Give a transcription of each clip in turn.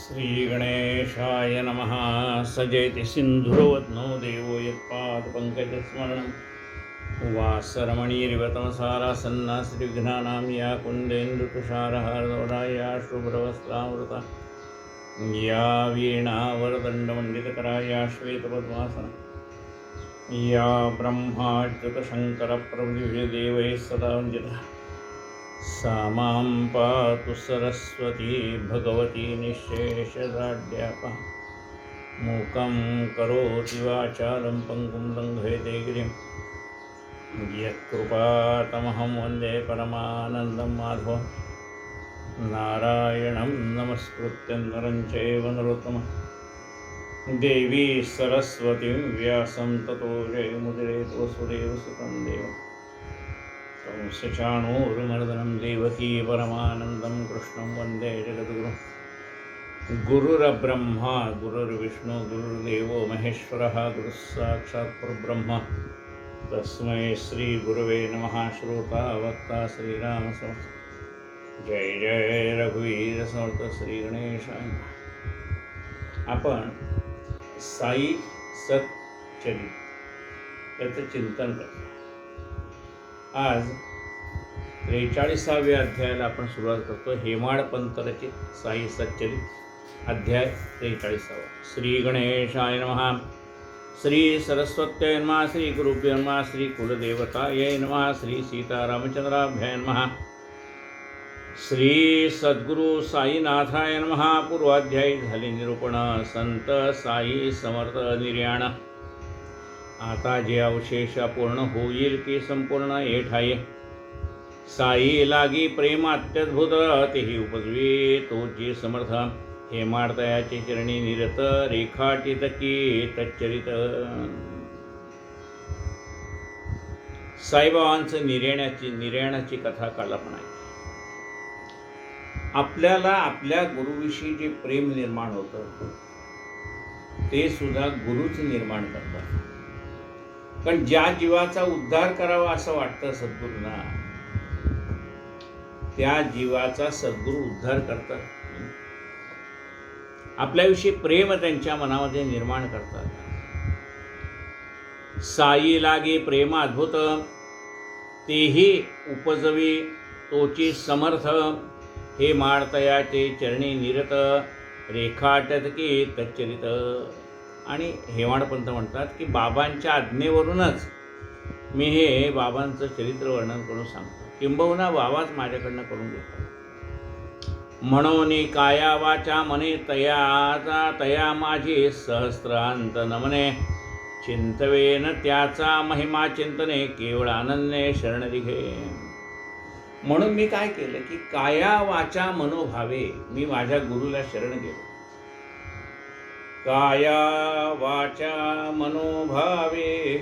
श्रीगणेशाय नमः। सजयति सिन्धुरोवत्नो देवो यत्पादपङ्कजस्मरणं वासरमणीरिव तमसारासन्ना श्रीविघ्नानां या कुन्देन्दुतुषारहारदोरा या शुभ्रवस्त्रावृता या वीणावरदण्डमण्डितकरा या श्वेतपद्मासना या ब्रह्माच्युतशङ्करप्रभृतिदेवैः सदा वन्दिता सा मां पातु सरस्वती भगवती निःशेषदाढ्यापहा मूकं करोति वाचालं पङ्गुं लङ्घयते गिरिं यत्कृपातमहं वन्दे परमानन्दं माधवं नारायणं नमस्कृत्य नरं चैव नरोत्तमं देवी सरस्वतीं व्यासं ततो जयमुदीरयेत् वसुदेवसुतं देवम् कंसचाणूरमर्दनं देवकी परमानन्दं कृष्णं वन्दे जगद्गुरुं गुरुर्ब्रह्मा गुरुर्विष्णु गुरुर्देवो महेश्वरः गुरुस्साक्षात् परब्रह्म तस्मै श्रीगुरवे नमः। श्रोता वक्ता श्रीरामसमर्थ जय जय रघुवीर समर्थ श्री गणेशाय। आपण साई सच्चरित्र याचं चिंतन करतो। आज 43व्या अध्यायाला आपण सुरुवात करतो। हेमाड पंत रचित साई सच्चरित्र अध्याय 43। श्री गणेशाय नमः। श्री सरस्वत्यै नमः। श्री गुरुभ्यो नमः। श्री कुलदेवतायै नमः। श्री सीतारामचंद्राभ्याय नमः। श्री सद्गुरु साईनाथाय नमः। पूर्वाध्यायी झाले निरूपण। संत साई समर्थ निर्याण। आता जे अवशेष पूर्ण होईल की संपूर्ण येठाये साई लागी प्रेम अत्यद्भुत तेही उपजवे तो जे समर्थ हेमाडतयाचे चरणी निरत रेखाटित की तच्चरित। साईबाबांचं निर्याणाची कथा काल आपण ऐकली। आपल्याला आपल्या गुरुविषयी जे प्रेम निर्माण होतं ते सुद्धा गुरुच निर्माण करतात। पण ज्या जीवाचा उद्धार करावा असं वाटतं सद्गुरूंना त्या जीवाचा सद्गुरू उद्धार करतात। आपल्याविषयी प्रेम त्यांच्या मनामध्ये निर्माण करतात। साई लागे प्रेम अद्भुत तेही उपजवी तोची समर्थ हे माळतयाचे चरणी निरत रेखाटत की तच्चरित। आणि हेमाडपंत म्हणतात की बाबांच्या आज्ञेवरूनच मी हे बाबांचं चरित्र वर्णन करून सांगतो, किंबहुना बाबाच माझ्याकडनं करून घेतात। म्हणून काया वाचा मने तया माझी सहस्रांत नमने चिंतवेन त्याचा महिमा चिंतने केवळ अनन्य शरण दिघे। म्हणून मी काय केलं की काया वाचा मनोभावे मी माझ्या गुरुला शरण गेलो। काया वाचा मनोभावे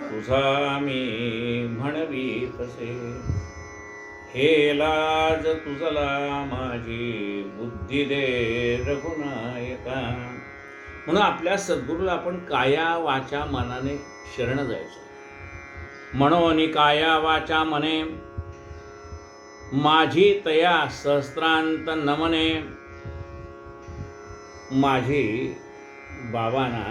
तुझा मी म्हणवी तसे हे लाज तुझला माझी बुद्धी दे रघुनायका। म्हणून आपल्या सद्गुरूला आपण काया वाचा मनाने शरण जायचं। म्हणून काया वाचा मने माझी तया सहस्त्रांत नमने माझी बाबांना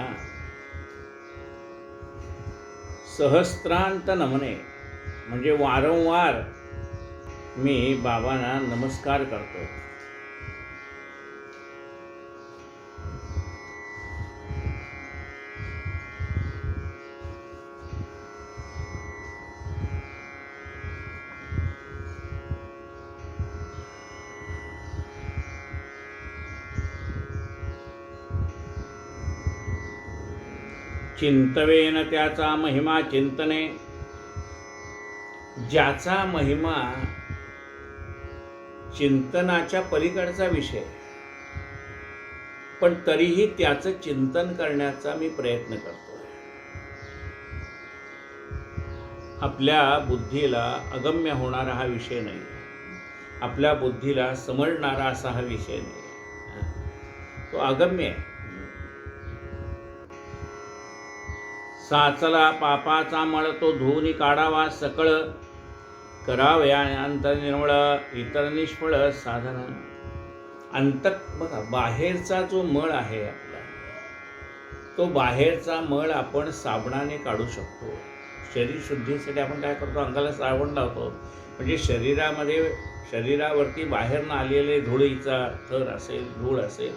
सहस्त्रांत नमने म्हणजे वारंवार मी बाबांना नमस्कार करतो। चिंतवेन त्याचा महिमा चिंतने ज्याचा महिमा चिंतनाच्या पलीकडचा विषय पण तरीही त्याचं चिंतन करण्याचा मी प्रयत्न करतो। आपल्या बुद्धीला अगम्य होणारा हा विषय नाही, आपल्या बुद्धीला समजणारा असा हा विषय नाही, तो अगम्य आहे। साचला पापाचा मळ तो धुवून काढावा सकळ करावया अंतर निर्मळ इतर निष्फळ साधन। बघा, बाहेरचा जो मळ आहे आपला, तो बाहेरचा मळ आपण साबणाने काढू शकतो. शरीर शुद्धीसाठी आपण काय करतो, अंगाला साबण लावतो. म्हणजे शरीरावरती बाहेरनं आलेले धुळीचा थर असेल, धूळ असेल,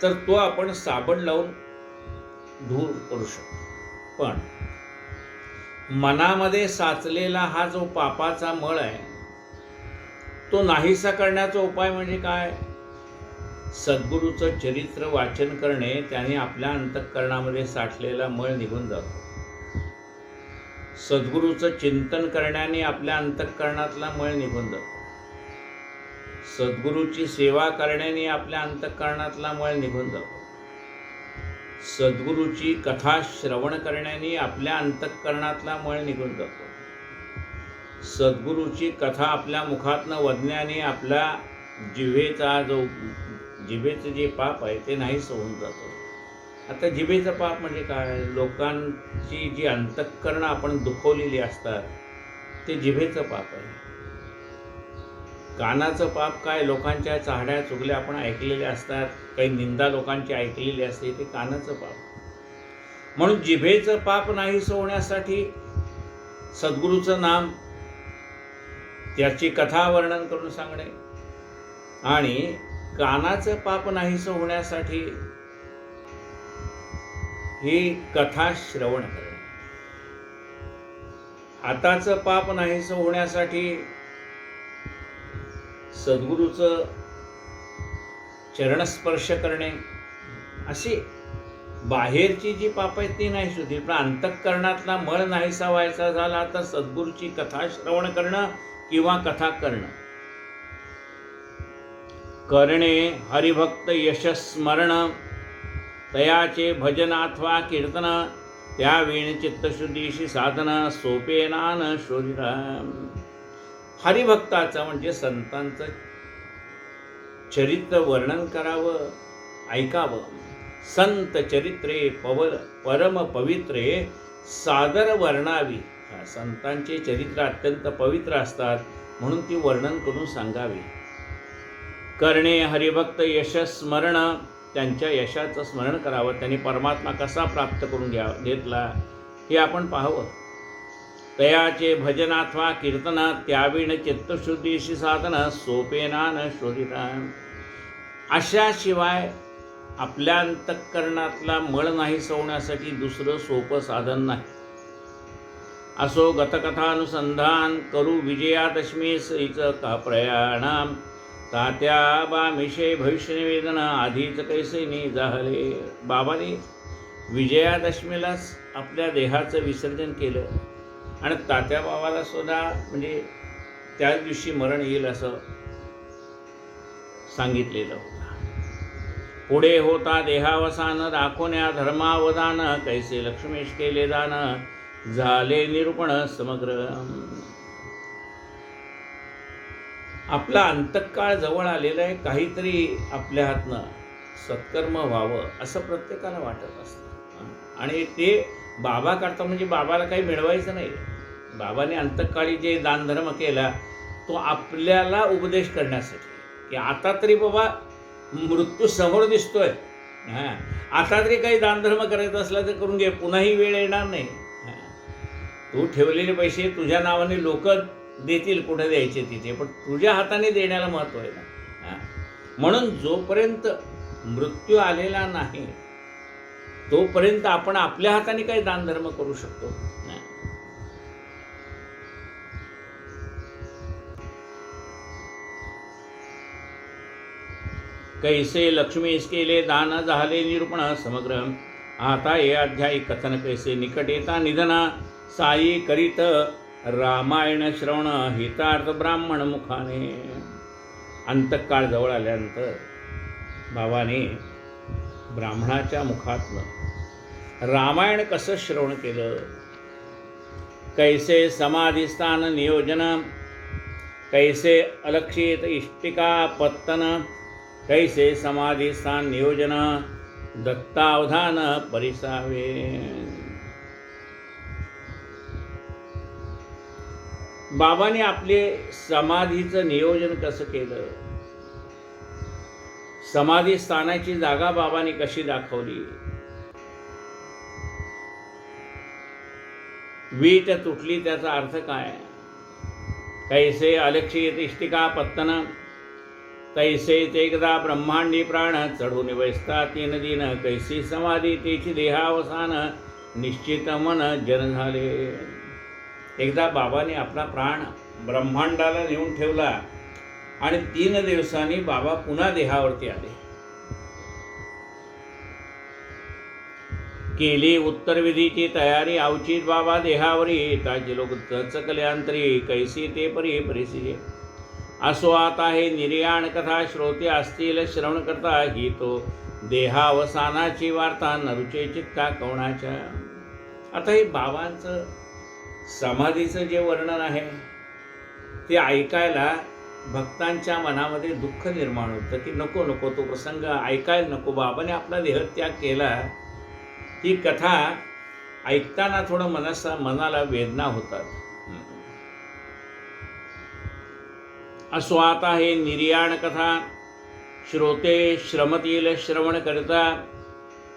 तर तो आपण साबण लावून दूर करू शकतो. पण मनामध्ये साचलेला हा जो पापाचा मळ आहे, तो नाहीसा करण्याचा उपाय म्हणजे काय? सद्गुरूचं चरित्र वाचन करणे. त्याने आपल्या अंतःकरणामध्ये साठलेला मळ निघून जातो. सद्गुरूचं चिंतन करण्याने आपल्या अंतःकरणातला मळ निघून जातो. सद्गुरूची सेवा करण्याने आपल्या अंतःकरणातला मळ निघून जातो. सद्गुरूची कथा श्रवण करण्याने आपल्या अंतःकरणातला मळ निघून जातो. सद्गुरूची कथा आपल्या मुखातनं वदण्याने आपल्या जिभेचं जे पाप आहे ते नाहीच होऊन जातं. आता जिभेचं पाप म्हणजे काय? लोकांची जी अंतःकरणं आपण दुखवलेली असतात, ते जिभेचं पाप आहे. कानाचं पाप काय? लोकांच्या चाहड्या चुगल्या आपण ऐकलेल्या असतात, काही निंदा लोकांची ऐकलेली असते, ते कानाचं पाप. म्हणून जिभेचं पाप नाहीसं होण्यासाठी सद्गुरूचं नाम, त्याची कथा वर्णन करून सांगणे, आणि कानाचं पाप नाहीसं होण्यासाठी ही कथा श्रवण करणे. हाताचं पाप नाहीसं होण्यासाठी सद्गुरूचं चरणस्पर्श करणे. अशी बाहेरची जी पाप आहेत ती नाही होती, पण अंतःकरणातला मळ नाहीसा व्हायचा झाला तर सद्गुरूची कथा श्रवण करणं किंवा कथा करणं. करणे हरिभक्त यशस्मरण, तयाचे भजन अथवा कीर्तन, त्या वीण चित्तशुद्धीशी साधन, सोपे नान शोधिरा. हरिभक्ताचं म्हणजे संतांचं चरित्र वर्णन करावं, ऐकावं. संत चरित्रे परम पवित्रे सादर वर्णावी. संतांचे चरित्र अत्यंत पवित्र असतात, म्हणून ती वर्णन करून सांगावी. करणे हरिभक्त यशस्मरण, त्यांच्या यशाचं स्मरण करावं. त्यांनी परमात्मा कसा प्राप्त करून घेतला हे आपण पाहावं. तयाचे भजन अथवा कीर्तन, त्याविण चित्तशुद्धीशी साधन, सोपेना न शोधिता. अशाशिवाय आपल्या अंतःकरणातला मळ नाही सोडण्यासाठी दुसरं सोपं साधन नाही. असो गतकथानुसंधान करू विजयादशमीस हिचं का प्रयाणाम, तात्या बामिषे भविष्य निवेदन, आधीच कैसे निजाहले. बाबाने विजयादशमीलाच आपल्या देहाचं विसर्जन केलं, आणि तात्या बाबाला सुद्धा म्हणजे त्याच दिवशी मरण येईल असं सांगितलेलं होतं. पुढे होता देहावसान, दाखवण्या धर्मावदान, कैसे लक्ष्मीश केले दान, झाले निरूपण समग्र. आपला अंतकाळ जवळ आलेला आहे, काहीतरी आपल्या हातनं सत्कर्म व्हावं असं प्रत्येकाला वाटत असतं. आणि ते बाबा करता म्हणजे बाबाला काही मिळवायचं नाही. बाबाने अंतकाळी जे दानधर्म केला तो आपल्याला उपदेश करण्यासाठी, की आता तरी बाबा मृत्यू समोर दिसतोय, आता तरी काही दानधर्म करायचा असला तर करून घे, पुन्हा ही वेळ येणार नाही. तू ठेवलेले पैसे तुझ्या नावाने लोक देतील, कुठे द्यायचे तिथे, पण तुझ्या हाताने देण्याला महत्त्व आहे ना. म्हणून जोपर्यंत मृत्यू आलेला नाही तोपर्यंत आपण आपल्या हाताने काही दानधर्म करू शकतो. कैसे लक्ष्मीस केले दान, झाले निरूपण समग्र. आता हे अध्यायी कथन कैसे निकट येता निधना, साई करीत रामायण श्रवण, हितार्थ ब्राह्मण मुखाने. अंतकाळ जवळ आल्यानंतर बाबाने ब्राह्मणाच्या मुखातनं रामायण कसं श्रवण केलं. कैसे समाधिस्थान नियोजन, कैसे अलक्षित इष्टिका पत्तन, कैसे समाधिस्थान नियोजन, दत्तावधान परिसावे. बाबाने आपले समाधीचं नियोजन कसं केलं, समाधी स्थानाची जागा बाबांनी कशी दाखवली. वीट तुटली त्याचा अर्थ काय. कैसे अलक्षित इष्टिका पत्तन तैसे एकदा ब्रह्मांडी प्राण चढून वैसता तीन दिन कैसी समाधी तेची देहावसान निश्चित मन जन झाले. एकदा बाबाने आपला प्राण ब्रह्मांडाला नेऊन ठेवला आणि 3 दिवसांनी बाबा पुन्हा देहावरती आले. केली उत्तरविधीची तयारी अवचित बाबा देहावरी ताजी लोक चकल्यांतरी कैसी ते परी परिस्थिती. असो आता हे निर्याण कथा श्रोते असतील श्रवण करता ही तो देहावसानाची वार्ता नरुचे चित्ता कोणाच्या. आता हे बाबांचं समाधीचं जे वर्णन आहे ते ऐकायला भक्तांच्या मनामध्ये दुःख निर्माण होतं की नको नको तो प्रसंग ऐकायला नको. बाबाने आपला देहत्याग केला ही कथा ऐकताना थोडं मनाला वेदना होतात. असो आता हे निर्याण कथा श्रोते श्रमतील श्रवण करता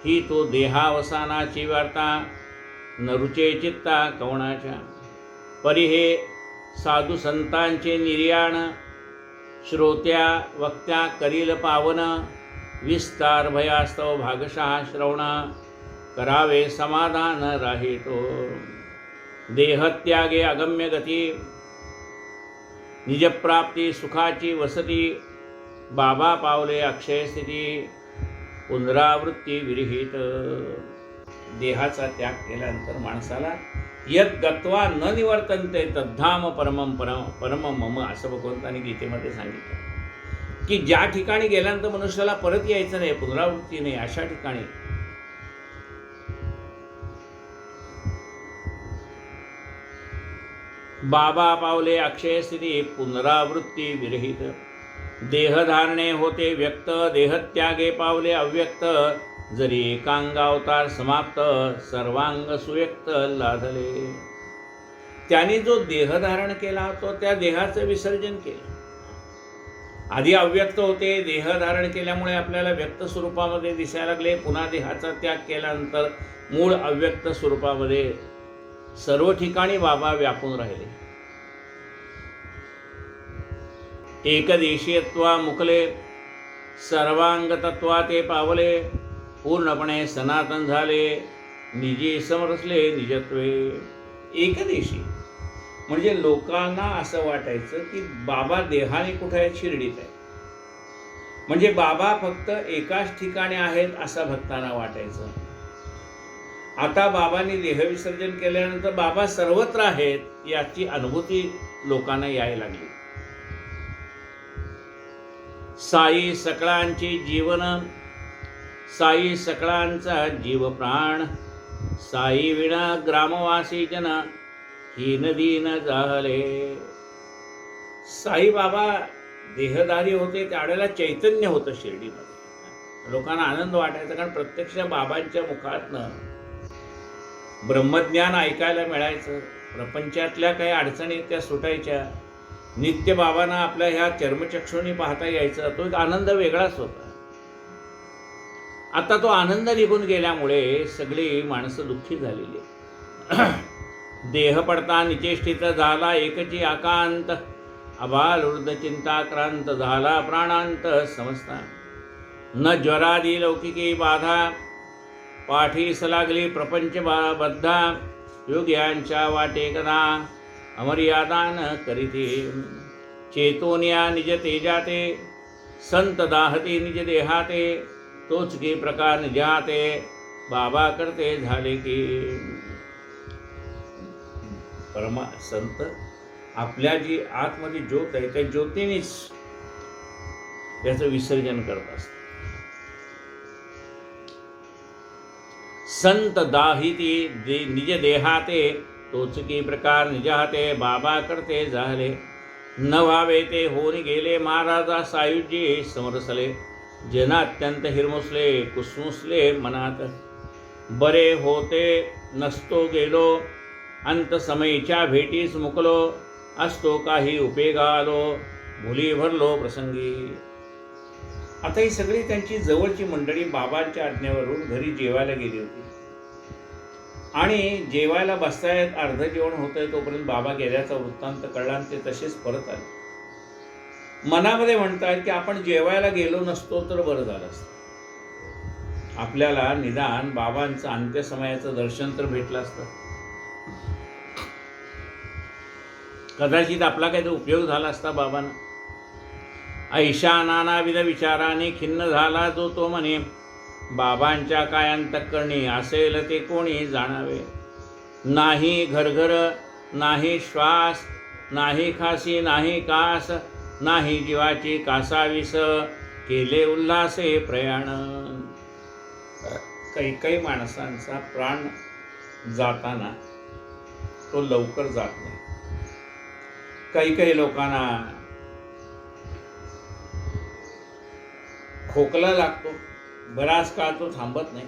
ही तो देहावसानाची वार्ता नरुचे चित्ता कवणाच्या. परी हे साधू संतांचे निर्याण श्रोत्या वक्त्या करील पावन विस्तार भयास्तव भागशः श्रवण करावे समाधान राहितो. देहत्यागे अगम्य गती निजप्राप्ती सुखाची वसती बाबा पावले अक्षय स्थिती पुनरावृत्ती विरहित. देहाचा त्याग केल्यानंतर माणसाला यत् गत्वा न निवर्तन्ते तद्धाम परमं परम मम असं भगवंतांनी गीतेमध्ये सांगितलं की ज्या ठिकाणी गेल्यानंतर मनुष्याला परत यायचं नाही, पुनरावृत्ती नाही, अशा ठिकाणी बाबा पावले अक्षय स्थिती पुनरावृत्ती विरहित. देहधारणे होते व्यक्त देहत्यागे पावले अव्यक्त जरी एकांगावतार समाप्त सर्वांग सुव्यक्त लाधले. त्याने जो देहधारण केला होता त्या देहाचं विसर्जन केलं. आधी अव्यक्त होते, देहधारण केल्यामुळे आपल्याला व्यक्त स्वरूपामध्ये दिसायला लागले. पुन्हा देहाचा त्याग केल्यानंतर मूळ अव्यक्त स्वरूपामध्ये सर्व ठिकाणी बाबा व्यापून राहिले. एकदेशीयत्वा मुकले सर्वांग तत्वा ते पावले पूर्णपणे सनातन झाले निजी समरसले निजत्वे. एकदेशी म्हणजे लोकांना असं वाटायचं की बाबा देहाने कुठे आहेत, शिर्डीत आहे. म्हणजे बाबा फक्त एकाच ठिकाणी आहेत असं भक्तांना वाटायचं. आता बाबांनी देहविसर्जन केल्यानंतर बाबा सर्वत्र आहेत याची अनुभूती लोकांना यायला लागली. साई सकळांची जीवन साई सकळांचा जीव प्राण साई विणा ग्रामवासी जन हीन दीन झाले. साई बाबा देहधारी होते त्यावेळेला चैतन्य होतं शिर्डीमध्ये. लोकांना आनंद वाटायचा कारण प्रत्यक्ष बाबांच्या मुखातनं ब्रह्मज्ञान ऐकायला मिळायचं. प्रपंचातल्या काही अडचणी त्या सुटायच्या. नित्य बाबांना आपल्या ह्या चर्मचक्षुनी पाहता यायचं. तो एक आनंद वेगळाच होता. आता तो आनंद निघून गेल्यामुळे सगळी माणसं दुःखी झालेली. देह पडता निचेष्टित झाला एकची आकांत अबाल वृद्ध चिंताक्रांत झाला प्राणांत समजता. न ज्वरादी लौकिकी बाधा पाठीस लागली प्रपंच बद्धा योग्यांच्या वाटे कदा अमर्यादान करीते. चेतोनिया निज तेजाते संत दाहते निज देहाते तोच की प्रकार निजाते बाबा करते झाले की. परमा संत आपल्या जी आतमध्ये ज्योत आहे त्या ज्योतीनेच त्याचं विसर्जन करत असतात. संत दाहिती निज देहाते तोच की प्रकार निजाते बाबा करते झाले. न व्हावे ते होऊन गेले महाराजा सायुज्य समरसले. जना अत्यंत हिरमुसले कुसमुसले मनात. बरे होते नसतो गेलो अंत समयीच्या भेटीस मुकलो. असतो काही उपेगा आलो भुली भरलो प्रसंगी. आता ही सगळी त्यांची जवळची मंडळी बाबांच्या आज्ञेवरून घरी जेवायला गेली होती आणि जेवायला बसतायत, अर्ध जेवण होतंय तोपर्यंत बाबा गेल्याचा वृत्तांत कळला आणि ते तसेच परत आले. मनामध्ये म्हणतायत की आपण जेवायला गेलो नसतो तर बरं झालं असतं, आपल्याला निदान बाबांचं अंत्यसमयाचं दर्शन तर भेटलं असतं, कदाचित आपला काही उपयोग झाला असता बाबांना. ऐशा नानाविध विचाराने खिन्न झाला जो तो म्हणे, बाबांच्या काय अंतःकरणी असेल ते कोणी जाणावे. नाही घरघर, नाही श्वास, नाही खासी, नाही कास, नाही जीवाची कासावीस, केले उल्हासे प्रयाण. काही काही माणसांचा प्राण जाताना तो लवकर जात नाही. काही काही लोकांना खोकला लागतो, बराच काळ तो थांबत नाही.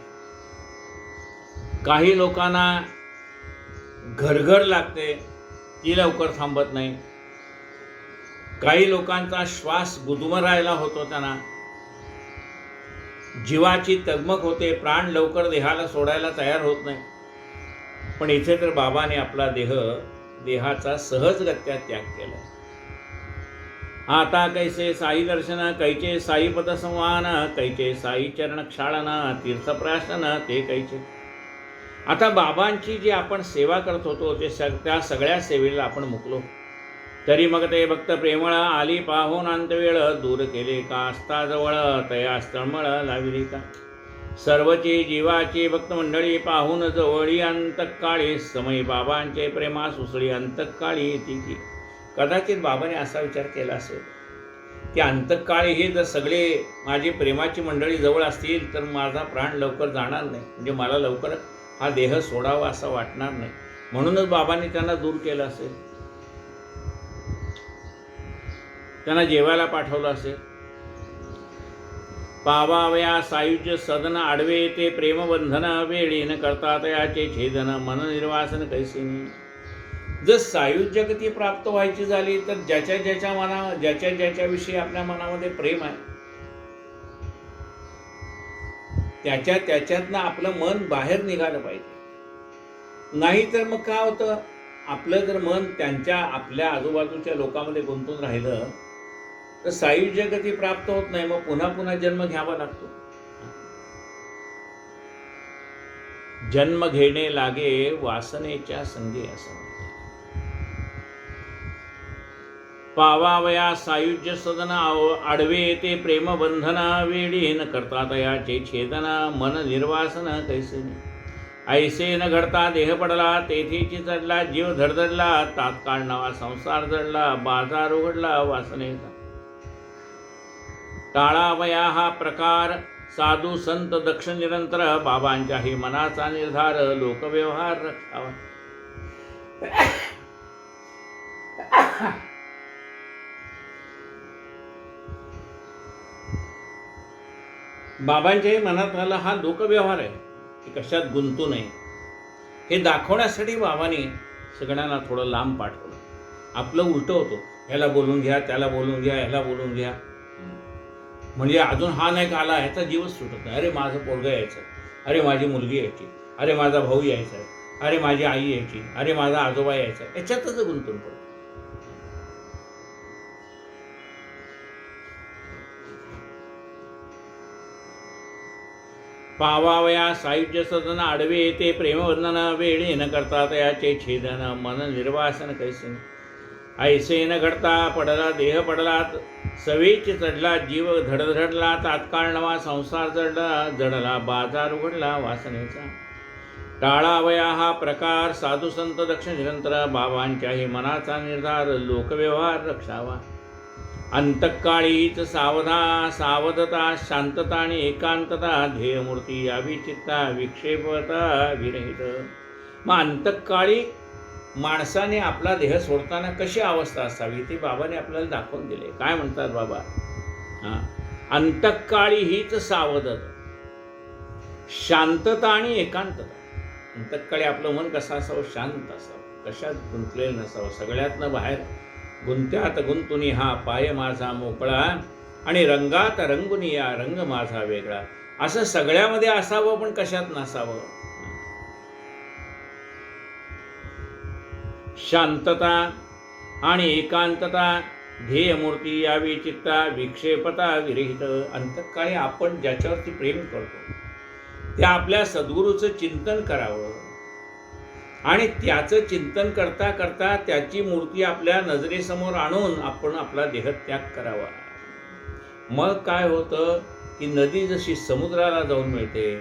काही लोकांना घरघर लागते, ती लवकर थांबत नाही. काही लोकांचा श्वास गुदमरायला होतो, त्यांना जीवाची तगमग होते, प्राण लवकर देहाला सोडायला तयार होत नाही. पण इथे तर बाबाने आपला देहाचा सहजगत्या त्याग केला. आता कैसे साई दर्शन, कैचे साई पद संवान, कैचे साई चरण क्षाळन, तीर्थप्राशन ते कैचे. आता बाबांची जी आपण सेवा करत होतो ते त्या सगळ्या सेवेला आपण मुकलो. तरी मग ते भक्त प्रेमळ आली पाहून अंतवेळ, दूर केले का असता जवळ, तया तळमळ लाविली का. सर्वची जीवाची भक्त मंडळी पाहून जवळी, अंतकाळी समय बाबांचे प्रेमा सुसळी, अंतकाळी येते की. कदाचित बाबाने असा विचार केला असेल की अंतकाळी हे जर सगळे माझी प्रेमाची मंडळी जवळ असतील तर माझा प्राण लवकर जाणार नाही, म्हणजे मला लवकर हा देह सोडावा असं वाटणार नाही, म्हणूनच बाबांनी त्यांना दूर केलं असेल, त्यांना जेवायला पाठवलं असेल. पावावया सायुज्य सदन आडवे ते प्रेमबंधन, वेळी न करतात याचे छेदन, मन निर्वासन कैसेनी. जर सायुज्य गती प्राप्त व्हायची झाली तर ज्याच्या ज्याच्याविषयी आपल्या मनामध्ये प्रेम आहे त्याच्यातनं आपलं मन बाहेर निघालं पाहिजे. नाही तर मग काय होतं, आपलं जर मन आपल्या आजूबाजूच्या लोकांमध्ये गुंतून राहिलं तर सायुज्य गती प्राप्त होत नाही, मग पुन्हा पुन्हा जन्म घ्यावा लागतो. जन्म घेणे लागे वासनेच्या संगे असं. पावावया सायुज्य सदन आडवे ते प्रेमबंधन, वेळी न करतात याचे छेदन, मन निर्वासन कैसेनी. ऐसे न घडता देह पडला, तेथीची चढला जीव धडधडला, तात्काळ नवा संसार जडला, बाजार उघडला वासनेचा. टाळावया हा प्रकार साधू संत दक्ष निरंतर, बाबांच्याही मनाचा निर्धार, लोकव्यवहार रक्षावा. बाबांच्याही मनात आला हा लोकव्यवहार आहे की कशात गुंतू नये, हे दाखवण्यासाठी बाबांनी सगळ्यांना थोडं लांब पाठवलं. आपलं उलटं होतं, ह्याला बोलून घ्या, त्याला बोलून घ्या, ह्याला बोलून घ्या, म्हणजे अजून हा नाही का आला ह्याचा जीवच सुटत नाही. अरे माझं पोरगं यायचं, अरे माझी मुलगी यायची, अरे माझा भाऊ यायचा, अरे माझी आई यायची, अरे माझा आजोबा यायचा, याच्यातच गुंतून पडतो. पावावया सायुज्य सदन आडवे ते प्रेमबंधन, वेळी न करतात याचे छेदन, मन निर्वासन कैसे. ऐसे न घडता पडला देह पडला, सवेच चढला जीव धडधडला, तात्काळ नवा संसार जडला, बाजार उघडला वासनेचा. टाळावया हा प्रकार साधू संत दक्ष निरंतर, बाबांच्याही मनाचा निर्धार, लोकव्यवहार रक्षावा. अंतकाळीच सावधता, शांतता आणि एकांतता, ध्येयमूर्ती यावी चित्ता, विक्षेपता विरहित. मग अंतकाळी माणसाने आपला देह सोडताना कशी अवस्था असावी ती बाबाने आपल्याला दाखवून दिले. काय म्हणतात बाबा, अंतकाळी हीच सावधता, शांतता आणि एकांतता. अंतकाळी आपलं मन कसं असावं, शांत असावं, कशात गुंतलेलं नसावं, सगळ्यातनं बाहेर गुंत्यात गुंतुनी हा पाय माझा मोकळा, आणि रंगात रंगून या रंग माझा वेगळा. असं सगळ्यामध्ये असावं पण कशात नसावं. शांतता आणि एकांतता ध्येयमूर्ती यावी चित्ता विक्षेपता विरहित. अंतकाळी आपण ज्याच्यावरती प्रेम करतो त्या आपल्या सद्गुरूचं चिंतन करावं आणि त्याचं चिंतन करता करता त्याची मूर्ती आपल्या नजरेसमोर आणून आपण आपला देहत्याग करावा. मग काय होतं की नदी जशी समुद्राला जाऊन मिळते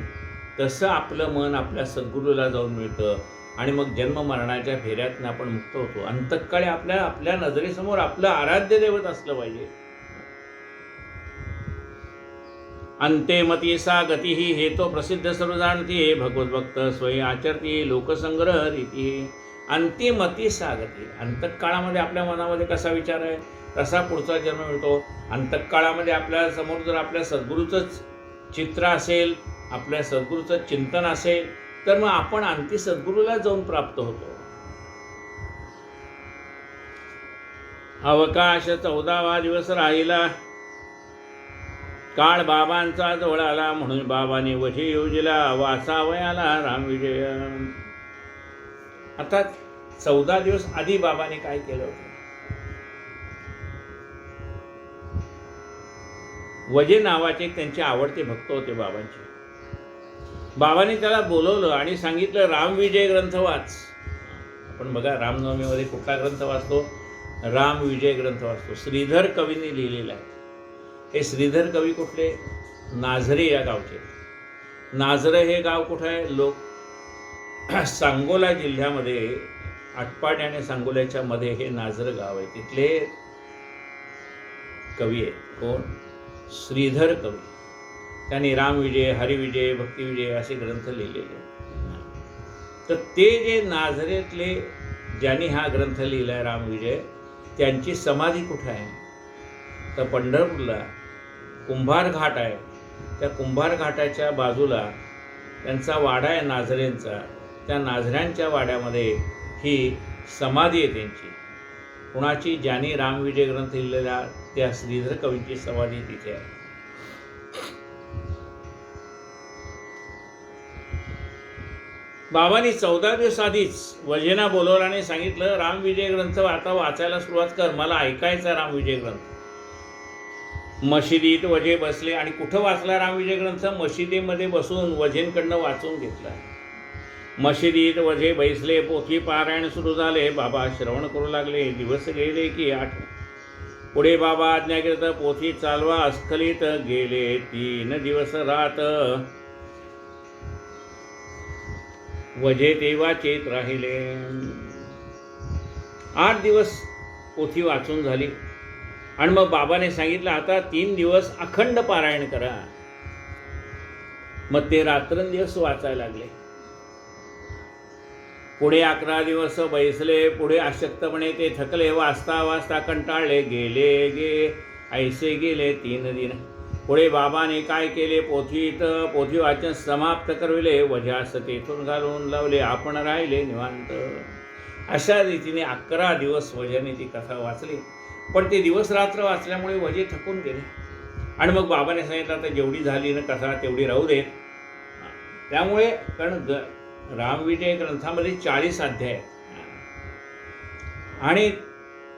तसं आपलं मन आपल्या सद्गुरूला जाऊन मिळतं आणि मग जन्म मरणाच्या फेऱ्यातनं आपण मुक्त होतो. अंतकाळी आपल्या नजरेसमोर आपलं आराध्य दैवत असलं पाहिजे. अंते मती सा गती ही हेतो प्रसिद्ध सर्व जाणती भगवत भक्त स्वयं आचरती लोकसंग्रह रीती. अंतिमती सा गती. अंतकाळामध्ये आपल्या मनामध्ये कसा विचार आहे तसा पुढचा जन्म मिळतो. अंतकाळामध्ये आपल्या समोर जर आपल्या सद्गुरूचंच चित्र असेल, आपल्या सद्गुरूचं चिंतन असेल तर मग आपण अंती सद्गुरूला जाऊन प्राप्त होतो. अवकाश 14वा दिवस राहिला. काळ बाबांचा जवळ आला म्हणून बाबाने वजे योजिला वाचावयाला रामविजय. आता 14 दिवस आधी बाबाने काय केलं होतं. वजे नावाचे त्यांचे आवडते भक्त होते बाबांचे. बाबाने त्याला बोलवलं आणि सांगितलं रामविजय ग्रंथ वाच. आपण बघा रामनवमीमध्ये कुठला ग्रंथ वाचतो, रामविजय ग्रंथ वाचतो. श्रीधर कवीने लिहिलेला आहे. हे श्रीधर कवी कुठले, नाझरे या गावचे. नाझरे हे गाव कुठं आहे, सांगोला जिल्ह्यामध्ये आटपाडी आणि सांगोल्याच्या मध्ये हे नाझर गाव आहे. तिथले कवी आहे. कोण, श्रीधर कवी. त्यांनी रामविजय, हरिविजय, भक्तिविजय असे ग्रंथ लिहिलेले. तर ते जे नाझरेतले ज्यांनी हा ग्रंथ लिहिला आहे रामविजय, त्यांची समाधी कुठं आहे तर पंढरपूरला कुंभार घाट आहे. त्या कुंभार घाटाच्या बाजूला त्यांचा वाडा आहे नाझरेंचा. त्या नाझऱ्यांच्या वाड्यामध्ये ही समाधी आहे त्यांची. कुणाची, ज्यांनी रामविजय ग्रंथ लिहिलेला त्या श्रीधर कवींची समाधी तिथे आहे. बाबांनी 14 दिवस आधीच वजेना बोलवलं आणि सांगितलं रामविजय ग्रंथ आता वाचायला सुरुवात कर, मला ऐकायचा रामविजय ग्रंथ. मशिदीत वजे बसले आणि कुठं वाचला रामविजय ग्रंथ, मशिदीमध्ये बसून वजेंकडनं वाचून घेतला. मशिदीत वजे बैसले, पोथी पारायण सुरू झाले. बाबा श्रवण करू लागले. दिवस गेले की 8. पुढे बाबा आज्ञाकृत पोथी चालवा. अस्खलित गेले 3 दिवस रात. वजे तेव्हाचेत राहिले. 8 दिवस पोथी वाचून झाली आणि मग बाबाने सांगितलं आता 3 दिवस अखंड पारायण करा. मग ते रात्रंदिवस वाचायला लागले. पुढे 11 दिवस बैसले. पुढे अशक्तपणे ते थकले. वाचता वाचता कंटाळले. गेले ऐसे गेले 3 दिन. पुढे बाबाने काय केले, पोथी वाचन समाप्त करविले. वजास तेथून घालून लावले. आपण राहिले निवांत. अशा रीतीने 11 दिवस वजाने ती कथा वाचली. पण ते दिवस रात्र वाचल्यामुळे वजे थकून गेले आणि मग बाबाने सांगितलं आता जेवढी झाली ना कथा तेवढी राहू दे. त्यामुळे कारण रामविजय ग्रंथामध्ये 40 अध्याय आहेत आणि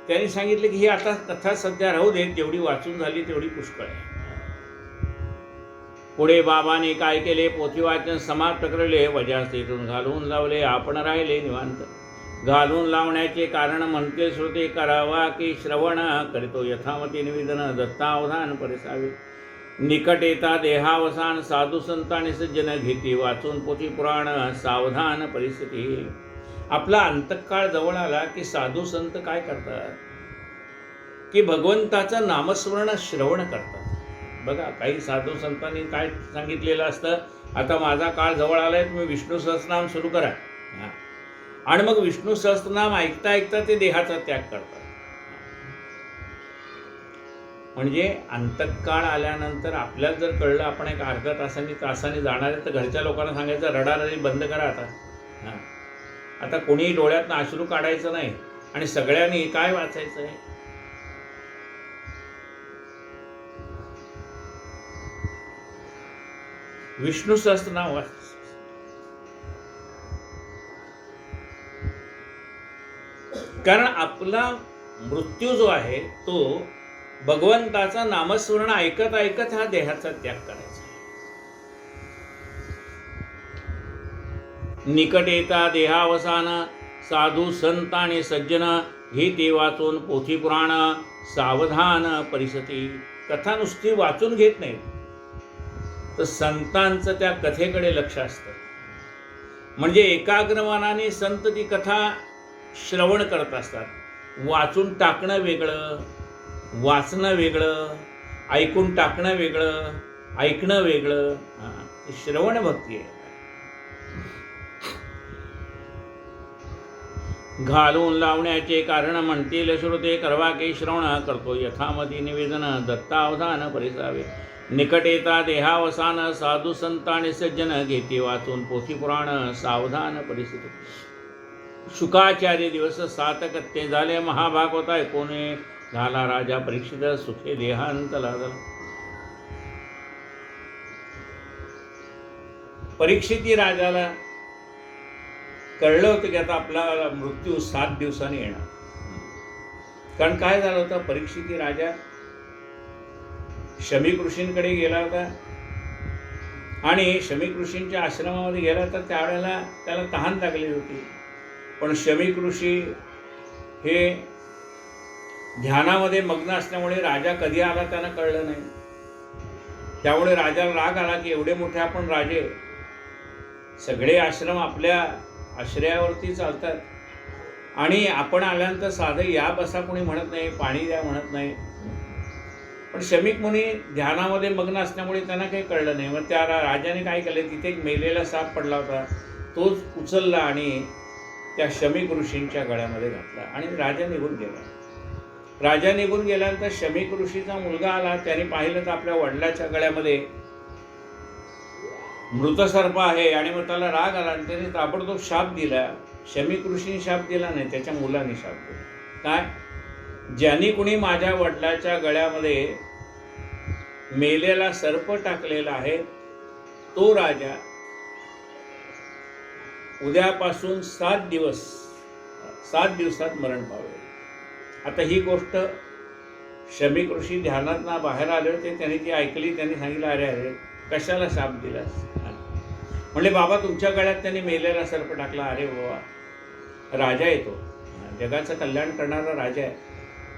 त्यांनी सांगितले की ही आता कथा सध्या राहू देत, जेवढी वाचून झाली तेवढी पुष्कळ आहे. पुढे बाबाने काय केले, पोथी वाचन समाप्त करले. वजास तेथून घालून लावले. आपण राहिले निवांत. घालून लावण्याचे कारण म्हणते श्रोते करावा की श्रवण करीतो यथामती निवेदन दत्तावधान परिसावे. निकट येता देहावसान साधू संत आणि सज्जन घेती वाचून पोथी पुराण सावधान परिस्थिती. आपला अंतकाळ जवळ आला की साधू संत काय करतात की भगवंताचं नामस्मरण श्रवण करतात. बघा काही साधू संतांनी काय सांगितलेलं असतं, आता माझा काळ जवळ आलाय, तुम्ही विष्णू सहस्रनाम सुरू करा. आणि मग विष्णू सहस्त्रनाम ऐकता ऐकता ते देहाचा त्याग करतात. म्हणजे अंतकाळ आल्यानंतर आपल्याला जर कळलं आपण एक अर्ध्या तासाने जाणार आहे तर घरच्या लोकांना सांगायचं रडारडी बंद करा आता. आता कोणीही डोळ्यातनं अश्रू काढायचं नाही आणि सगळ्यांनी काय वाचायचं आहे. विष्णू सहस्त्रनाम वाच. कारण आपला मृत्यू जो आहे तो भगवंताचा नामस्मरण ऐकत ऐकत हा देहाचा त्याग करायचा. निकट येता देहावसान साधू संत आणि सज्जन हे ते वाचून पोथी पुराण सावधान परिसती. कथा नुसती वाचून घेत नाही तर संतांचं त्या कथेकडे लक्ष असतं. म्हणजे एकाग्र मनाने संत ती कथा श्रवण करत असतात. वाचून टाकणं वेगळं, वाचणं वेगळं, ऐकून टाकणं वेगळं, ऐकणं वेगळं. श्रवण भक्ती आहे. घालून लावण्याचे कारण म्हणतील श्रोते करवा के श्रवण करतो यथामती निवेदन दत्तावधान परिसावे. निकट येता देहावसान साधू संत आणि सज्जन घेते वाचून पोथी पुराण सावधान परिस्थिती. शुकाचार्य दिवस 7 कत्ते झाले महाभागवता कोणे झाला राजा परीक्षित सुखे देहांत लागला. परीक्षिती राजाला कळलं होतं की आता आपला मृत्यू 7 दिवसांनी येणार. कारण काय झालं होतं, परीक्षिती राजा शमीक ऋषींकडे गेला होता आणि शमीक ऋषींच्या आश्रमामध्ये गेला तर त्यावेळेला त्याला तहान लागली होती. पण शमीक ऋषी हे ध्यानामध्ये मग्न असल्यामुळे राजा कधी आला त्यांना कळलं नाही. त्यामुळे राजाला राग आला की एवढे मोठे आपण राजे, सगळे आश्रम आपल्या आश्रयावरती चालतात आणि आपण आल्यानंतर साधं या बसा कोणी म्हणत नाही, पाणी द्या म्हणत नाही. पण शमीक मुनी ध्यानामध्ये मग्न असल्यामुळे त्यांना काही कळलं नाही. मग त्या राजाने काय केलं, तिथे एक मेलेला साप पडला होता, तोच उचलला आणि त्या शमीक ऋषींच्या गळ्यामध्ये घातला आणि राजा निघून गेला. राजा निघून गेल्यानंतर शमीक ऋषीचा मुलगा आला. त्याने पाहिलं तर आपल्या वडिलाच्या गळ्यामध्ये मृत सर्प आहे आणि मग त्याला राग आला आणि त्याने ताबडतोब शाप दिला. शमीक ऋषीने शाप दिला नाही, त्याच्या मुलाने शाप दिला. काय, ज्यांनी कुणी माझ्या वडिलाच्या गळ्यामध्ये मेलेला सर्प टाकलेला आहे तो राजा उद्यापासून 7 दिवसात मरण पावेल. आता ही गोष्ट शमीक ऋषी ध्यानात बाहेर आले होते, त्यांनी ती ऐकली. त्यांनी सांगितलं, अरे अरे कशाला शाप दिलास? म्हणले, बाबा तुमच्या गळ्यात त्यांनी मेलेला सर्प टाकला. अरे बाबा, राजा येतो, जगाचं कल्याण करणारा राजा आहे.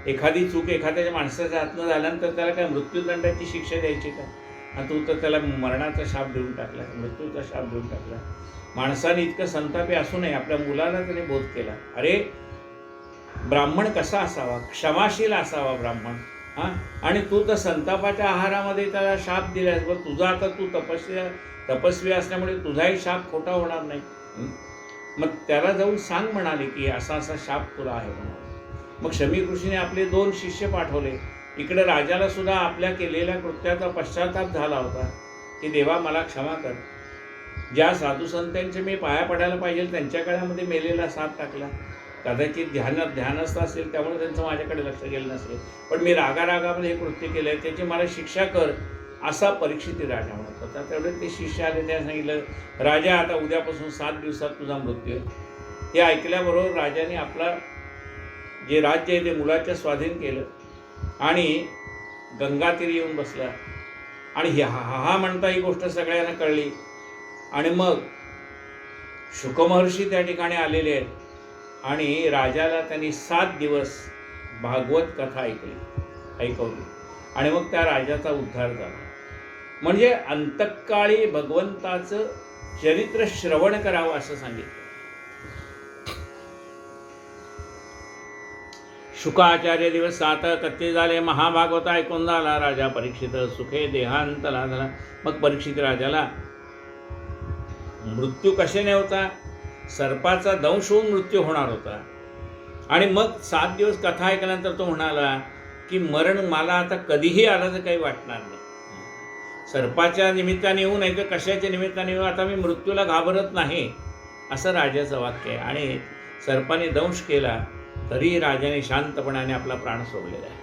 एखादी चूक एखाद्याच्या माणसाच्या हातनं झाल्यानंतर त्याला काय मृत्यूदंडाची शिक्षा द्यायची का? आणि तू तर त्याला मरणाचा शाप देऊन टाकला, मृत्यूचा शाप देऊन टाकला. माणसाने इतकं संतापी असू नये. आपल्या मुलाला त्याने बोध केला, अरे ब्राह्मण कसा असावा, क्षमाशील असावा ब्राह्मण. आणि तू तर संतापाच्या आहारामध्ये त्याला शाप दिलास. बरं, तुझा आता तू तपस्वी असल्यामुळे तुझाही शाप खोटा होणार नाही. मग त्याला जाऊन सांग म्हणाले की असा असा शाप तुला आहे म्हणून. मग शमीक ऋषीने आपले 2 शिष्य पाठवले. इकडे राजाला सुद्धा आपल्या केलेल्या कृत्याचा पश्चाताप झाला होता की देवा मला क्षमा कर. ज्या साधू संतांचे मी पाया पडायला पाहिजे त्यांच्या गळ्यामध्ये मेलेला साप टाकला. कदाचित ध्यानस्थ असेल त्यामुळे त्यांचं माझ्याकडे लक्ष गेलं नसेल. पण मी रागारागामध्ये हे कृत्य केलं आहे, त्याची मला शिक्षा कर, असा परीक्षिती राजा म्हणत होता. तेवढे ते शिष्य आले, त्याने सांगितलं, राजा आता उद्यापासून 7 दिवसात तुझा मृत्यू आहे. हे ऐकल्याबरोबर राजाने आपला जे राज्य आहे ते मुलाच्या स्वाधीन केलं आणि गंगातीरी येऊन बसला. आणि हा म्हणता ही गोष्ट सगळ्यांना कळली. आणि मग शुकमहर्षी त्या ठिकाणी आलेले आहेत आणि राजाला त्यांनी 7 दिवस भागवत कथा ऐकवली आणि मग त्या राजाचा उद्धार झाला. म्हणजे अंतकाळी भगवंताचं चरित्र श्रवण करावं असं सांगितलं. शुकाचार्य दिवस 7 कत्ते झाले महाभागवत ऐकून झाला राजा परीक्षित सुखे देहांत लागला. मग परीक्षित राजाला मृत्यू कशाने होता, सर्पाचा दंश होऊन मृत्यू होणार होता. आणि मग 7 दिवस कथा ऐकल्यानंतर तो म्हणाला की मरण मला आता कधीही आलं तर काही वाटणार नाही. सर्पाच्या निमित्ताने येऊ नाही तर कशाच्या निमित्ताने येऊ, आता मी मृत्यूला घाबरत नाही, असं राजाचं वाक्य आहे. आणि सर्पाने दंश केला तरी राजाने शांतपणाने आपला प्राण सोडलेला आहे.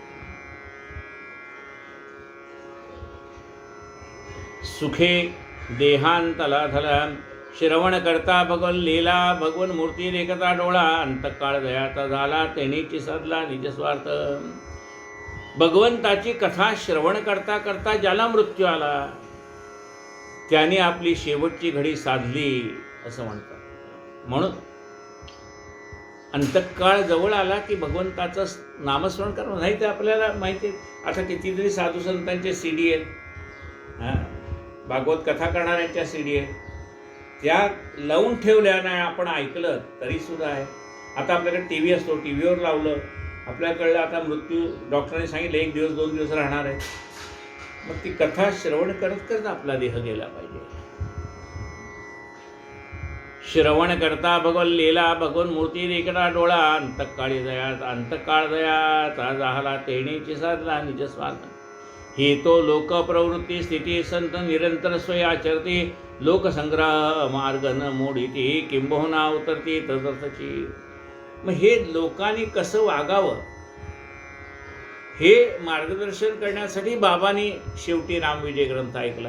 सुखे देहांतला धला श्रवण करता भगवन लीला भगवन मूर्ती देखता डोळा अंतकाळ दयाचा झाला तेनीची सदला निजस्वार्थ. भगवंताची कथा श्रवण करता करता ज्याला मृत्यू आला त्याने आपली शेवटची घडी साधली असं म्हणतात. म्हणून अंतकाळ जवळ आला की भगवंताचं नामस्मरण करणं. नाही तर आपल्याला माहिती आहे आता कितीतरी साधू संतांचे CD आहेत, भागवत कथा करणाऱ्यांच्या CD आहेत, त्या लावून ठेवल्या नाही आपण ऐकलं तरीसुद्धा आहे. आता आपल्याकडे TV असतो, TV वर लावलं आपल्याकडलं आता मृत्यू डॉक्टरांनी सांगितलं 1 दिवस 2 दिवस राहणार आहे. मग ती कथा श्रवण करत करत आपला देह गेला पाहिजे. श्रवण करता भगवन लीला भगवन मूर्ती देखता डोळा अंतकाळी दयात अंतकाळ दयाचा झाला तेणीची साधला निजस्वार्थ. ही तो लोक प्रवृत्ती स्थिती संत निरंतर स्वय आचरती लोकसंग्रह मार्ग न मोडीती किंबहुना उतरती तदर्थची. मग हे लोकांनी कसं वागावं हे मार्गदर्शन करण्यासाठी बाबांनी शेवटी नामविजय ग्रंथ ऐकला.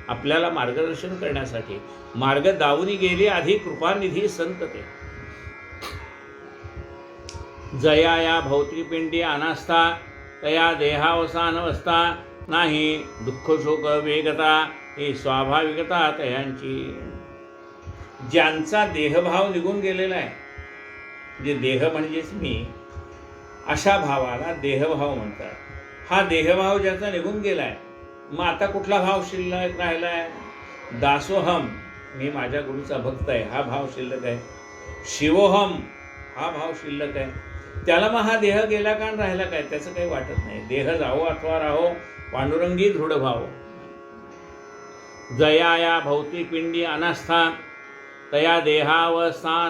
आपल्याला मार्गदर्शन करण्यासाठी मार्ग दावून गेली आधी कृपानिधी संत ते. जया या भौतिकपिंडी अनास्था तया देहावसान अवस्था नाही दुःख शोक वेगता ही स्वाभाविकता तयांची. ज्यांचा देहभाव निघून गेलेला आहे, जे देह म्हणजेच मी, अशा भावाला देहभाव म्हणतात. हा देहभाव ज्याचा निघून गेलाय मग आता कुठला भाव शिल्लक राहिलाय? दासोहम, मी माझ्या गुरुचा भक्त आहे, हा भाव शिल्लक आहे. शिवोहम, हा भाव शिल्लक आहे. त्याला मग हा देह गेला का राहिला काय त्याचं काही वाटत नाही. देह जावो अथवा राहो पांडुरंगी दृढ भाव. जया या भौतिक पिंडी अनास्था तया देहावसानावस्था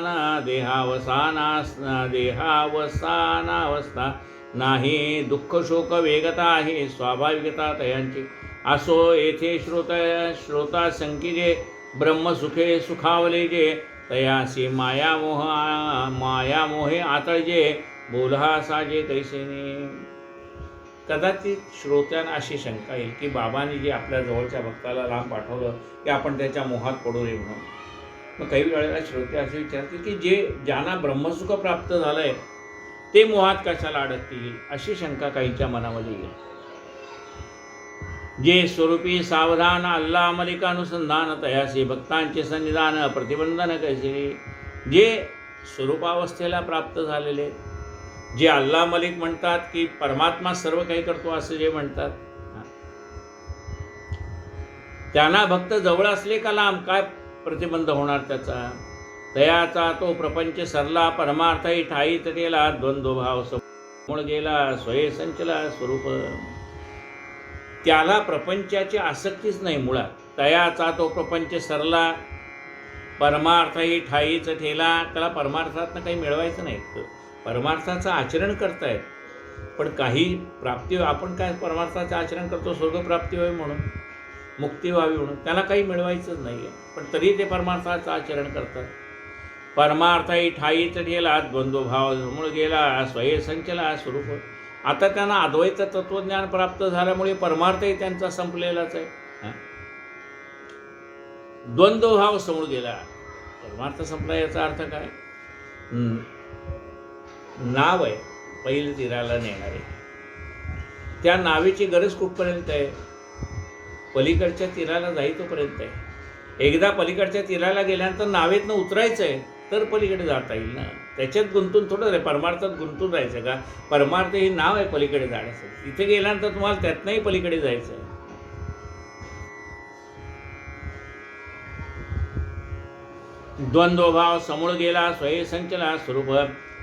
नाही दुःख शोक वेगता ही स्वाभाविकता तयांची. असो येथे श्रोता संकीजे ब्रह्मसुखे सुखावले जे तयासी मायामोहे आतळजे बोलहा साजे कैसेने. कदाचित श्रोत्यांना अशी शंका येईल की बाबांनी जे आपल्या जवळच्या भक्ताला लांब पाठवलं की आपण त्याच्या मोहात पडू नये म्हणून. मग काही वेळेला श्रोते असे विचारतील की ज्यांना ब्रह्मसुख प्राप्त झालंय ते मोहात कशाला अडकतील, अशी शंका काहींच्या मनामध्ये येईल. जे स्वरूपी सावधान अल्लाह मलिकानुसंधान तयासी भक्तांचे सन्निधान प्रतिबंधन कैसे. जे स्वरूपावस्थेला प्राप्त झालेले, जे अल्लाह मलिक म्हणतात की परमात्मा सर्व काही करतो असं जे म्हणतात, त्यांना भक्त जवळ असले का लांब काय प्रतिबंध होणार त्याचा. तयाचा तो प्रपंच सरला परमार्थही ठाई तटेला द्वंद्वभाव समूळ गेला स्वये संचला स्वरूप. त्याला प्रपंचाची आसक्तीच नाही मुळात. तयाचा तो प्रपंच सरला परमार्थही ठाईच ठेला. त्याला परमार्थातनं काही मिळवायचं नाही, परमार्थाचं आचरण करतायत पण काही प्राप्ती. आपण काय परमार्थाचं आचरण करतो स्वर्गप्राप्ती व्हावी म्हणून, मुक्ती व्हावी म्हणून, त्याला काही मिळवायचंच नाही आहे पण तरी ते परमार्थाचं आचरण करतात. परमार्थही ठाईच ठेला द्वंद्वभाव समूळ गेला स्वये संचला स्वरूप. आता त्यांना अद्वैत तत्वज्ञान प्राप्त झाल्यामुळे परमार्थही त्यांचा संपलेलाच आहे. द्वंद्वभाव समूळ गेला, परमार्थ संपला याचा अर्थ काय? नाव आहे पहिलं तीराला नेणारे, त्या नावेची गरज कुठपर्यंत आहे? पलीकडच्या तीराला जाईतोपर्यंत आहे. एकदा पलीकडच्या तीराला गेल्यानंतर नावेतनं उतरायचं आहे तर पलीकडे जाता येईल ना. त्याच्यात गुंतून थोडं रे परमार्थात गुंतून राहायचं का? परमार्थ हे नाव आहे पलीकडे जाण्याचं. तिथे गेल्यानंतर तुम्हाला त्यातनंही पलीकडे जायचं आहे. द्वंद्वभाव समूळ गेला स्वये संचला स्वरूप.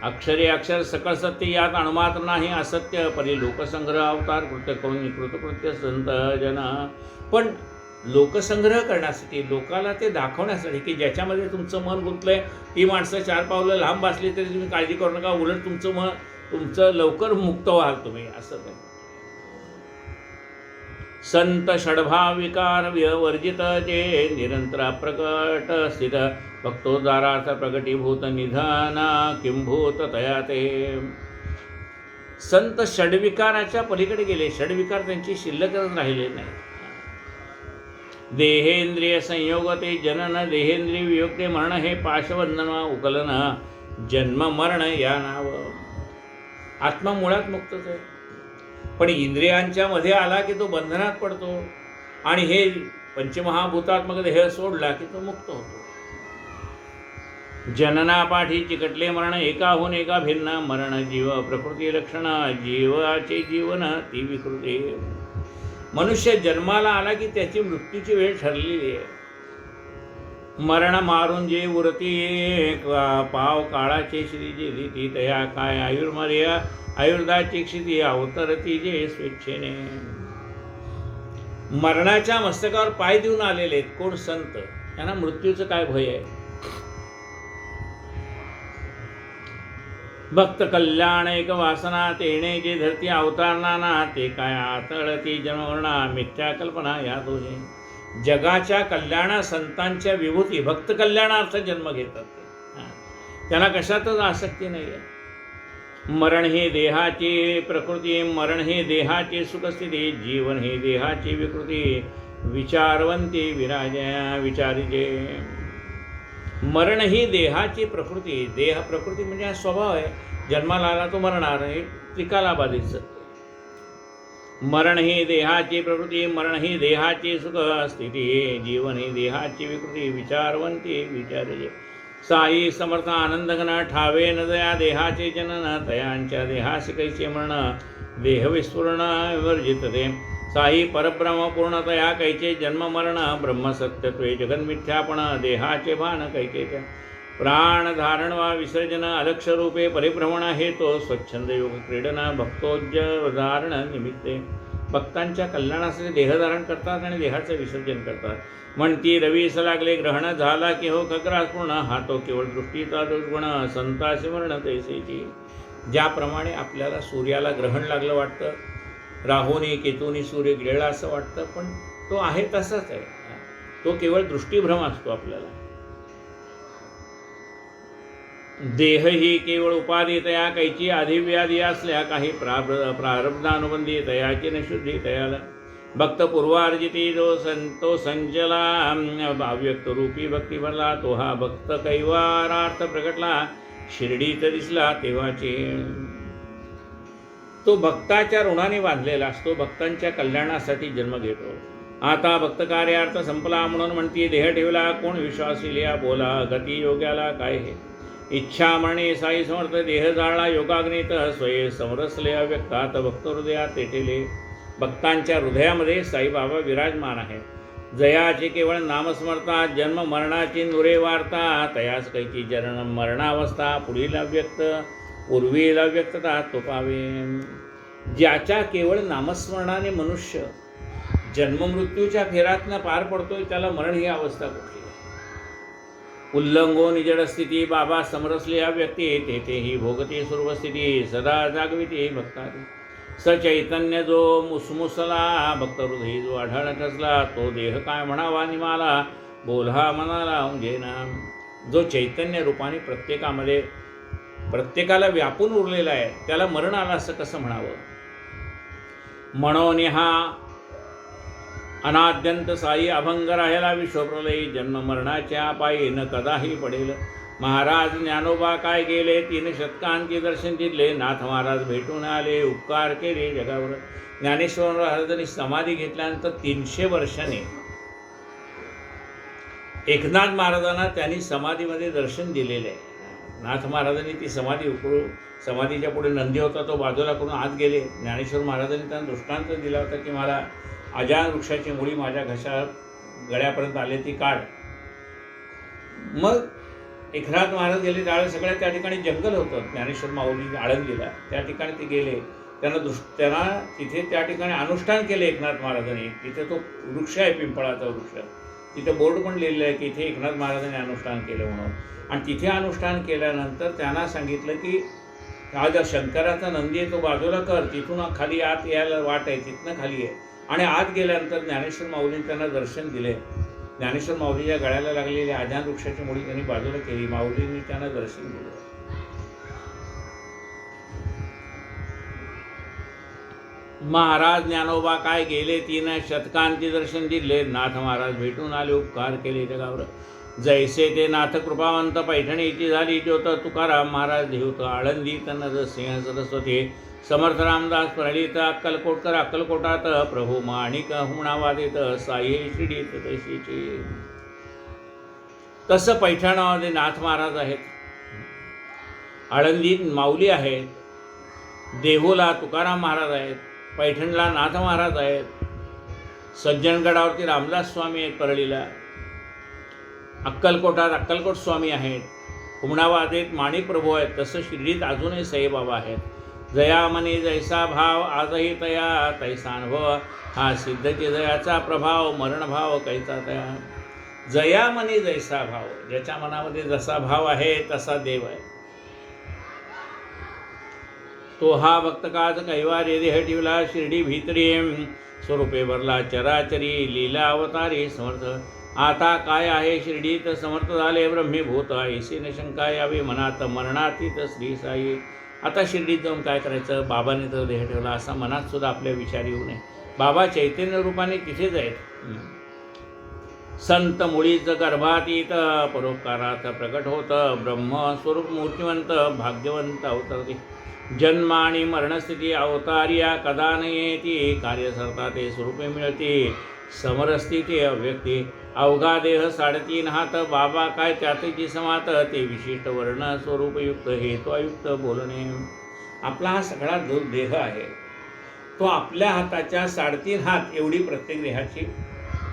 अक्षरे अक्षर सकळ सत्य यात अणुमात्र नाही असत्य. परी लोकसंग्रह अवतार कृत्य करून कृतकृत्य संत जन. पण लोकसंग्रह करण्यासाठी, लोकाला ते दाखवण्यासाठी की ज्याच्यामध्ये तुमचं मन गुंतलंय ती माणसं 4 पावलं लांब बसली तरी तुम्ही काळजी करू नका, उलट तुमचं लवकर मुक्त व्हाल तुम्ही, असं काय. संत षडभाव विकार वर्जित जे निरंतर प्रकट स्थित भक्तोद्धारार्थ प्रगटीभूत निधन किंभूत तया ते. संत षडविकाराच्या पलीकडे गेले, षडविकार त्यांची शिल्लकच राहिले नाही. देहेंद्रिय संयोग ते जनन, देहेंद्रिय वियोग ते मरण, हे पाशबंधन उकलन, जन्म मरण या नाव. आत्मा मुळात मुक्तच आहे, पण इंद्रियांच्या मध्ये आला की तो बंधनात पडतो, आणि हे पंचमहाभूतात्मक देह सोडला की तो मुक्त होतो. जननापाठी चिकटले मरण, एकाहून एका भिन्न मरण, जीव प्रकृती लक्षण, जीवाचे जीवन ती विकृती. मनुष्य जन्माला आला की त्याची मृत्यूची वेळ ठरलेली आहे. मरण मारून जे उरती, पाव काळाचे श्री जे रीती, तया काय आयुर्मर्या आयुर्दाची क्षिती, अवतरती जे स्वेच्छेने. मरणाच्या मस्तकावर पाय देऊन आलेले आहेत कोण? संत. त्यांना मृत्यूचं काय भय आहे? भक्त कल्याण एक वासना, तेणे जे धरती अवतार नाना, ते काय आतळती जन्मवर्णा, मिथ्या कल्पना या दोन्ही. जगाच्या कल्याणा संतांच्या विभूती भक्त कल्याणार्थ जन्म घेतात. त्यांना कशातच आसक्ती नाही आहे. मरण हे देहाची प्रकृती, मरण हे देहाची सुखस्थिती, जीवन हे देहाची विकृती, विचारवंती विराजा विचारिजे. मरण ही देहाची प्रकृती, देह प्रकृती म्हणजे हा स्वभाव आहे, जन्माला आला तो मरणार, हे त्रिकालाबाधीचं. मरण ही देहाची प्रकृती, मरण ही देहाची सुख स्थिती, जीवन ही देहाची विकृती, विचारवंती विचारिजे. साई समर्थ आनंदघन, ठावे न दया देहाचे जनन, तयांच्या देहासी कैसे मरण, देह विस्फुरण विवर्जितते. साई परब्रह्म पूर्णतया कैचे जन्म मरण, ब्रह्मसत्यत्वे जगन्मिथ्यापण, देहाचे भान कैके. प्राण धारण वा विसर्जन, अलक्ष रूपे परिभ्रमण, हे तो स्वच्छंद योग क्रीडन, भक्तोज्जधारण निमित्ते. भक्तांच्या कल्याणासाठी देहधारण करतात आणि देहाचं विसर्जन करतात. म्हणती रवीस लागले ग्रहण, झाला की हो खग्रास पूर्ण, हा तो केवळ दृष्टीचा दुर्गुण, संतासी मरण तैसेची. ज्याप्रमाणे आपल्याला सूर्याला ग्रहण लागलं वाटतं, राहूने केतूने सूर्य गिळला असं वाटतं, पण तो आहे तसाच आहे. तो केवळ दृष्टीभ्रम असतो आपल्याला. देह ही केवळ उपाधी, तया कैची आधिव्याधी असल्या, काही प्रारब्धानुबंधी, तयाची नशुद्धी तयाला. भक्त पूर्वार्जिती तो संचला, अव्यक्त रूपी भक्ती भरला, तो हा भक्त कैवारार्थ प्रकटला, शिर्डीत दिसला तेव्हाचे. तो भक्ताच्या ऋणाने बांधलेला असतो, भक्तांच्या कल्याणासाठी जन्म घेतो. आता भक्त कार्यार्थ संपला म्हणून म्हणती, देह ठेवला कोण विश्वासिलिया बोला, गती योग्याला काय हे. इच्छा म्हणे साई समर्थ, देह जाळला योगाग्नीत, स्वये समरसले अव्यक्तात, भक्त हृदयात तेटेले. भक्तांच्या हृदयामध्ये साईबाबा विराजमान आहे. जयाचे केवळ नामस्मरता, जन्म मरणाची नुरे वार्ता, तयास कैकी जन्म मरणावस्था, पुढील अव्यक्त पूर्वील अव्यक्तता तो पावे. ज्याच्या केवळ नामस्मरणाने मनुष्य जन्ममृत्यूच्या फेऱ्यातनं पार पडतोय, त्याला मरण ही अवस्था कुठली? उल्लंघो निजड स्थिती, बाबा समरसले अव्यक्ती, तेथेही भोगते सर्वस्थिती, सदा जागविते भक्ताती. सचैतन्य जो मुसमुसला, भक्त हृदयी जो आढळ ठसला, तो देह काय म्हणावा निमाला, बोलहा मनाला उंजेना. जो चैतन्य रूपाने प्रत्येकामध्ये प्रत्येकाला व्यापून उरलेला आहे, त्याला मरण आलं असं कसं म्हणावं? म्हणून हा अनाद्यंत साई अभंग राहिला, विश्वप्रलयी जन्म मरणाच्या पायी न कदाही पडेल. महाराज ज्ञानोबा काय गेले, 3 शतकांचे दर्शन दिले, नाथ महाराज भेटून आले, उपकार केले जगावर. ज्ञानेश्वर महाराजांनी समाधी घेतल्यानंतर 300 वर्षांनी एकनाथ महाराजांना त्यांनी समाधीमध्ये दर्शन दिलेले आहे. नाथ महाराजांनी ती समाधी उकळून, समाधीच्या पुढे नंदी होता तो बाजूला करून आत गेले. ज्ञानेश्वर महाराजांनी त्यांना दृष्टांत दिला होता की मला अजान वृक्षाची मुळी माझ्या घशा गळ्यापर्यंत आले, ती काढ. मग एकनाथ महाराज गेले त्यावेळेस सगळ्या त्या ठिकाणी जंगल होतं. ज्ञानेश्वर माऊली आळंदीला त्या ठिकाणी ते गेले. त्यांना तिथे त्या ठिकाणी अनुष्ठान केले एकनाथ महाराजांनी. तिथे तो वृक्ष आहे, पिंपळाचा वृक्ष. तिथे बोर्ड पण लिहिलेलं आहे की इथे एकनाथ महाराजांनी अनुष्ठान केलं म्हणून. आणि तिथे अनुष्ठान केल्यानंतर त्यांना सांगितलं की हा ज्या शंकराचा नंदी आहे तो बाजूला कर, तिथून खाली आत यायला वाट आहे, तिथनं खाली आहे. आणि आत गेल्यानंतर ज्ञानेश्वर माऊलींनी त्यांना दर्शन दिले. ज्ञानेश्वर माऊलीच्या गळ्याला लागलेली आजान वृक्षाची मुळी त्यांनी बाजूला केली. माऊलींनी त्यांना दर्शन दिलं. महाराज ज्ञानोबा काय गेले 3 शतकांचे दर्शन दिले, नाथ महाराज भेटून आले, उपकार केले जगावर. जैसे ते नाथ कृपावंत, पैठणीची झाली ज्योत, तुकाराम महाराज देवत, आळंदीत नरसिंह सरस्वती, समर्थ रामदास प्रणित, अक्कलकोटकर अक्कलकोटात, प्रभू माणिक हुमणावादित, साई शिर्डीत तशीची. तसं पैठणामध्ये नाथ महाराज आहेत, आळंदीत माऊली आहेत, देहूला तुकाराम महाराज आहेत, पैठणला नाथ महाराज आहेत, सज्जनगडावरती रामदास स्वामी आहेत, परळीला अक्कलकोटात अक्कलकोट स्वामी आहेत, हुमणाबादेत माणिक प्रभू आहेत. तसं शिर्डीत अजूनही साईबाबा आहेत. जयामनी जैसा भाव आजही तया तैसा अनुभव, हा सिद्धची जयाचा प्रभाव मरणभाव कैसा तया. जयामनी जैसा भाव, ज्याच्या मनामध्ये जसा भाव आहे तसा देव आहे. तो हा भक्तकाच कैवारी देह ठेवला शिर्डी भीतरी, स्वरूपे भरला चराचरी लीला अवतारी समर्थ. आता काय आहे शिर्डीत समर्थ झाले ब्रह्मीभूत, ऐसी न शंका यावी मनात मरणातीत श्री साई. आता शिर्डीत जाऊन काय करायचं, बाबाने तर देह ठेवला असा मनात सुद्धा आपल्या विचार येऊ नये. बाबा चैतन्य रूपाने तिथेच आहेत. संत मुळीच गर्भातीत, परोपकारात प्रकट होत, ब्रह्मस्वरूप मूर्तिवंत भाग्यवंत अवतरते. जन्म आणि मरणस्थिती अवतार्या कदा न येती, कार्यसरता ते स्वरूपे मिळते, समरस्थिती अव्यक्ती. अवघा देह 3.5 हात, बाबा काय त्यातची समात, ते विशिष्ट वर्ण स्वरूपयुक्त हेतुयुक्त बोलणे. आपला हा सगळा जो देह आहे तो आपल्या हाताच्या 3.5 हात एवढी प्रत्येक देहाची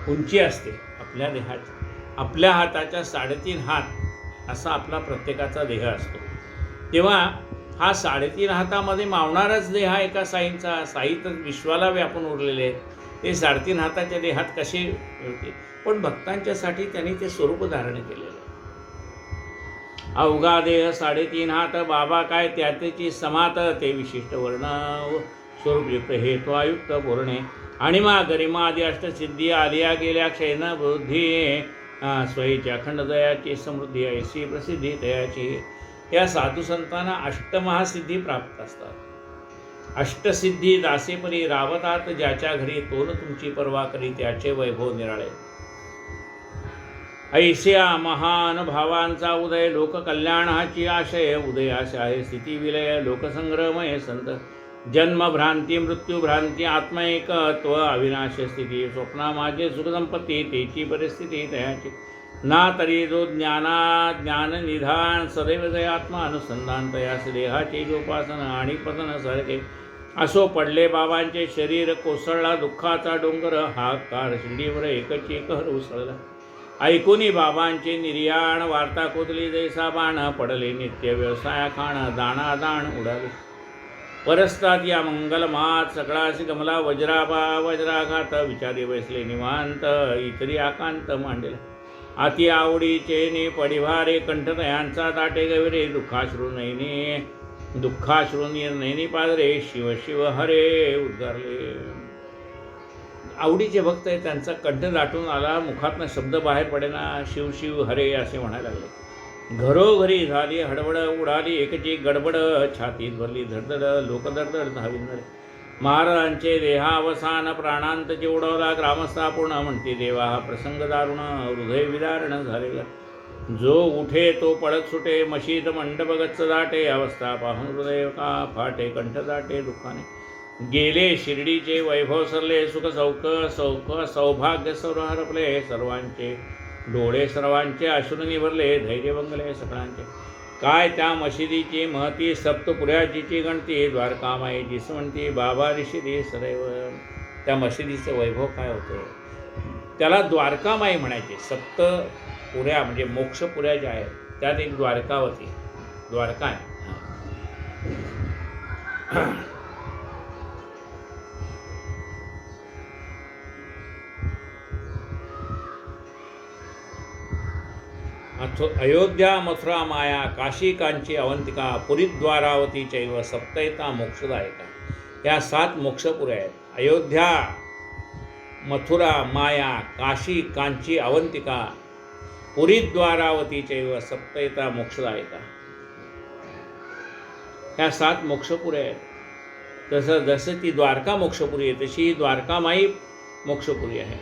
उंची असते. आपल्या देहाची, आपल्या हाताच्या 3.5 हात असा आपला प्रत्येकाचा देह असतो. तेव्हा हा 3.5 हातामध्ये मावणाराच देह आहे का साईंचा. साई तर विश्वाला व्यापून उरलेले आहेत. ते 3.5 हाताच्या देहात कसे होते, पण भक्तांच्यासाठी त्यांनी ते स्वरूप धारण केलेलं आहे. अवघा देह 3.5 हात, बाबा काय त्याची समात, ते विशिष्ट वर्ण स्वरूपयुक्त हेतुयुक्त बोलणे. आणि मग गरिमा आदी अष्टसिद्धी आलिया गेल्या क्षयन बुद्धी, स्वयीच्या अखंड दयाची समृद्धी ऐशी प्रसिद्धी तयाची. या साधू संतांना अष्टमहासिद्धी प्राप्त असतात. अष्टसिद्धी दासेपरी रावतात, ज्याच्या घरी तोन तुमची पर्वा करी, त्याचे वैभव निराळे. ऐस्या महान भावांचा उदय, लोककल्याणाची आशय उदयाश आहे. स्थिती विलय लोकसंग्रमय संत, जन्मभ्रांती मृत्यूभ्रांती आत्मैकत्व अविनाश स्थिती. स्वप्ना माझे सुखसंपत्ती, तेची परिस्थिती तयाची. ना तरी जो ज्ञान निधान, सदैव जयात्मा अनुसंधान, तयास देहाचे जोपासन आणि पतन सारखे. असो पडले बाबांचे शरीर, कोसळला दुःखाचा डोंगर, हाकार शिर्डीवर एकची कहर उसळला. ऐकुनी बाबांचे निर्याण, वार्ता कोतली जैसा बाण, पडले नित्य व्यवसाया खाण, दाणादाण उडाले. परस्तात या मंगलमात, सकळाशी गमला वज्राघात, विचारी बसले निवांत, इतरी आकांत मांडले. अति आवडीचे ने पडिभारे, कंठतयांचा दाटे गविरे, दुःखाश्रू नैनी पादरे, शिव शिव हरे उद्गारले. आवडीचे भक्त आहे, त्यांचा कंठ दाटून आला, मुखातनं शब्द बाहेर पडेना, शिव शिव हरे असे म्हणायला लागले. घरोघरी झाली हडबड, उडाली एकची गडबड, छातीत भरली धडधड, लोक दडदड धाविंदरे. महाराजांचे देहावसान, प्राणांतचे उडवला ग्रामस्था पूर्ण, म्हणते देवा हा प्रसंग दारुण, हृदय विदारण झालेला. जो उठे तो पळत सुटे, मशीद मंडप गच्च दाटे, अवस्था पाहून हृदय का फाटे, कंठ दाटे दुःखाने. गेले शिर्डीचे वैभव सरले, सुख सौभाग्य सर्व हरपले, सर्वांचे डोळे सर्वांचे अश्रूंनी भरले, धैर्य भंगले सकळांचे. काय त्या मशिदीची महती, सप्तपुऱ्याची गणती, द्वारकामाईची म्हणती, बाबा ऋषी सदैव. त्या मशिदीचं वैभव काय होतं, त्याला द्वारकामाई म्हणायचे. सप्तपुऱ्या म्हणजे मोक्षपुऱ्या ज्या आहेत त्यात एक द्वारकावती, द्वारका आहे. अयोध्या मथुरा माया, काशी कांची अवंतिका, पुरीद्वारावती चैव सप्तैता मोक्षदायका. या 7 मोक्षपुऱ्या आहेत. अयोध्या, मथुरा, माया, काशी कांची अवंतिका, पुरीद्वारावती चैव सप्तैता मोक्षदायका. ह्या 7 मोक्षपुऱ्या आहेत. जसं ती द्वारका मोक्षपुरी आहे तशी द्वारकामाई मोक्षपुरी आहे.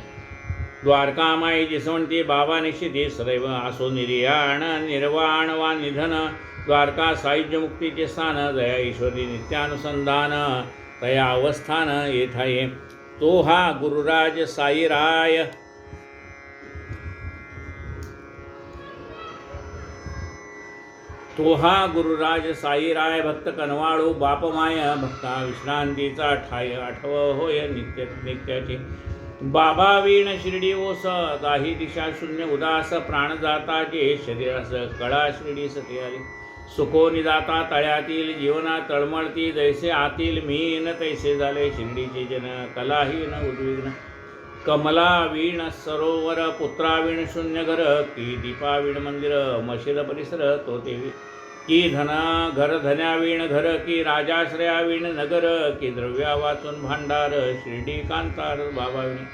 द्वारकामाई जसं म्हणते बाबा निश्चिते सदैव असो निर्याण निर्वाण वा निधन, द्वारका सायुज्य मुक्तीचे स्थान, दया ईश्वरी नित्यानुसंधान, तया अवस्थान येथाये. तो हा गुरुराज साईराय, तो हा गुरुराज साईराय, भक्त कनवाळू बापमाय, भक्ता विश्रांतीचा ठाय, आठव होय नित्याचे. बाबा वीण शिर्डी ओस, दाही दिशा शून्य उदास, प्राण जाताचे शरीरास कळा शिर्डी सती आली. सुखो निदाता तळ्यातील, जीवना तळमळती जैसे आतील, मीन तैसे झाले शिर्डीचे जन, कलाहीन उद्विग्न. कमला वीण सरोवर, पुत्रा वीण शून्य घर, की दीपा वीण मंदिर, मशीद परिसर तो देवी. की घर धन्या वीण घर, की राजाश्रया वीण नगर, की द्रव्या वाचून भांडार, शिर्डी कांतार बाबा वीण.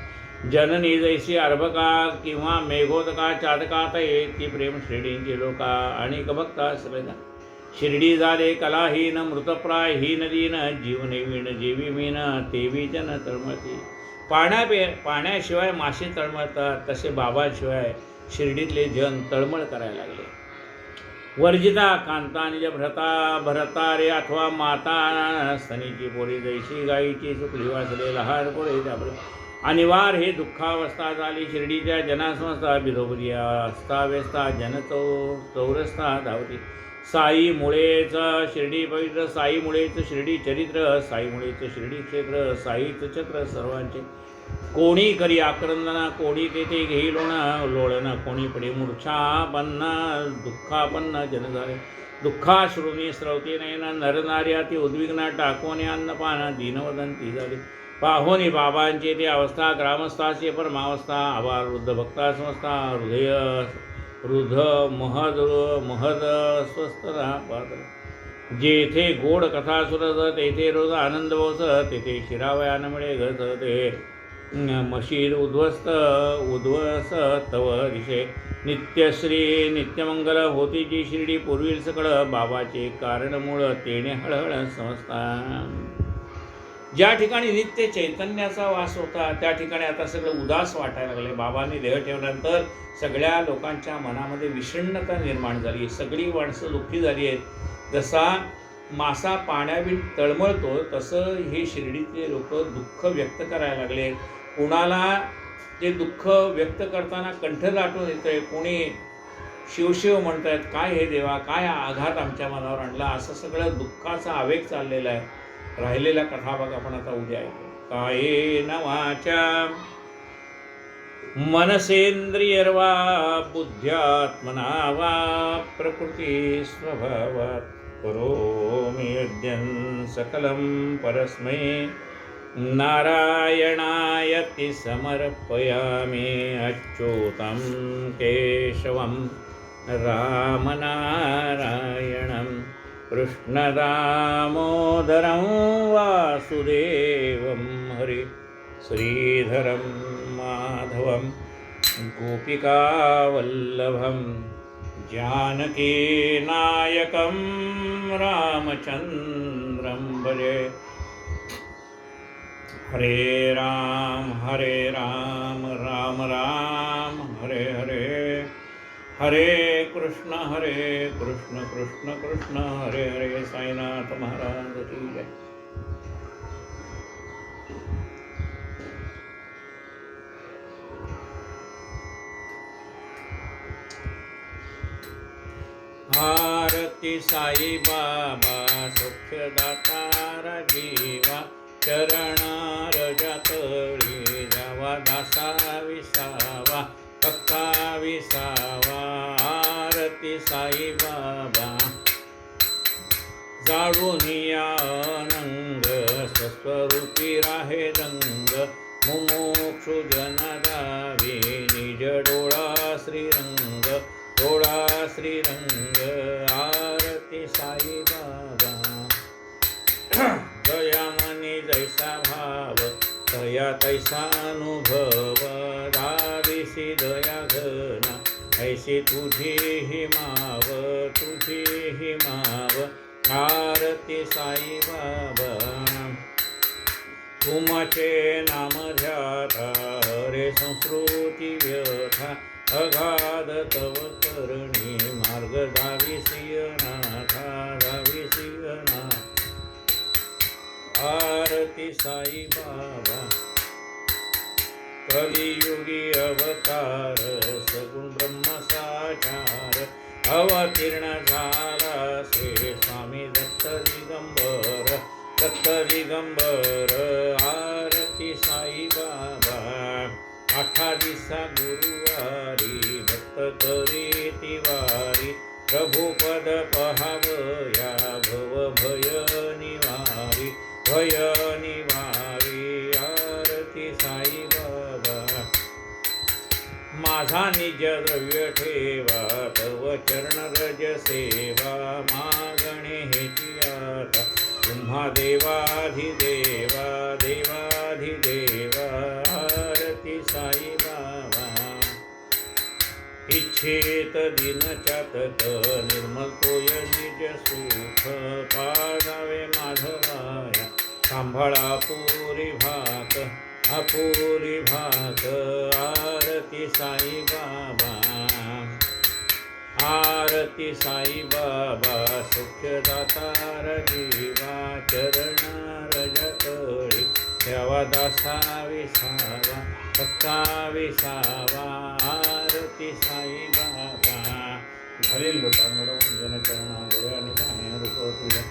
जननी जैसी अर्भका किंवा मेघोदका चादकात ती प्रेम शिर्डींची लोका, अनेक भक्ता श्रद्धा. शिर्डी झाले कलाहीन मृतप्राय हीन दीन, जीवने वीण जेवी मीन, तेवी जन तळमळती. पाण्याशिवाय मासे तळमळतात तसे बाबाशिवाय शिर्डीतले जन तळमळ करायला लागले. वर्जिता कांता निज भरता रे अथवा माता, स्तनीची पोरी जैशी गायीची सुकली वाचले लहार पोळे त्याबरोबर. अनिवार हे दुःखावस्था झाली शिर्डीच्या जनासंस्था, बिधोबरी अस्ताव्यस्ता जन चौरस्ता धावती. साई मुळेच शिर्डी पवित्र, साई मुळेच शिर्डी चरित्र, साई मुळेच शिर्डी क्षेत्र, साईच छत्र सर्वांचे. कोणी करी आक्रंदना, कोणी तेथे घेई लोळण, कोणी पडे मूर्छापन्न, दुःखापन्न जन झाले. दुःखाश्रुनी स्रवते नयन, नरनार्या ती उद्विग्न, टाकोने अन्नपान दीनवदन ती झाली. पाहोनी बाबांचे ते अवस्था, ग्रामस्थाचे परमावस्था, आभार वृद्ध भक्ता संस्था, हृदय वृद्ध महद स्वस्थ पात्र. जेथे गोड कथा सुरत, तेथे रोज आनंद वस, तेथे शिरावयान मिळे घस, ते मशीद उद्वस तव दिशे. नित्यश्री नित्यमंगल होती जी शिर्डी पूर्वील सकळ, बाबाचे कारण मूळ तेने हळहळ संस्था. ज्या ठिकाणी नित्य चैतन्याचा वास होता त्या ठिकाणी आता सगळं उदास वाटायला लागले. बाबांनी देह ठेवल्यानंतर सगळ्या लोकांच्या मनामध्ये विषण्णता निर्माण झाली, सगळी माणसं दुःखी झाली आहेत. जसा मासा पाण्याविण तळमळतो तसं हे शिर्डीतले लोक दुःख व्यक्त करायला लागले. कुणाला ते दुःख व्यक्त करताना कंठ दाटून येतंय, कोणी शिवशिव म्हणतायत, काय हे देवा काय आघात आमच्या मनावर आणला, असं सगळं दुःखाचा आवेग चाललेला आहे. राहिलेला कथाभाग आपण आता उद्या ऐकू. काये नवाच्या मनसेंद्रियर्वा बुद्ध्यात्मना वा प्रकृती स्वभावात् करोमि यज्ञं सकलं परस्मै नारायणायति समर्पयामि. अच्युतं केशवं रामनारायणं कृष्णदामोदरं वासुदेवं हरि श्रीधरं माधवं गोपिकावल्लभं जानकीनायकं रामचन्द्रं भजे. हरे राम राम राम हरे हरे, हरे कृष्ण कृष्ण कृष्ण हरे हरे. साईनाथ महाराज की जय. आरती साई बाबा सौख्यदाता जीवा, चरणार जातळी जावा दासा विसावा भक्ता विसावा. आरती साई बाबा जाळून या नंग, स्वस्वरूपी राहे रंग, मुमुक्षु जन दावी निज डोळा श्रीरंग, डोळा श्रीरंग. आरती साई बाबा दयामनी जैसा भाव, दया तैसा अनुभव, दाविसी दया घना, ऐसी तुझी ही माव, तुझी ही माव. आरती साई बाबा. तुमचे नाम ध्याता हरे संस्कृती व्यथा अगाध तव करणी मार्ग धाविसियनाथा धाविसियनाथ आरती साई बाबा कलियुगी अवतार सगुण ब्रह्म साचार अवतीर्ण झाला से स्वामी दत्त दिगंबर आरती साई बाबा आठा दिसा गुरुवारी भक्त करी तिवारी प्रभुपद पहावया भव भय निवारी आरती साई बाबा माझा निज द्रव्य ठेवा तव चरण रज सेवा मागणे हेची आता तुम्हा देवाधिदेवा आरती साई बाबा इच्छेत दिन चातक निर्मल तोय निज सुख पादावे माधवाया सांभाळा अपुरी भात आरती साई बाबा आरती साई बाबा सुखदातार जीवा चरण रजतळी ठेवा दासा विसावा भक्ता विसावा आरती साई बाबा घालील लोटा मिळवून जनचरणा डोळ्याने पाहणे रूप तुझ्या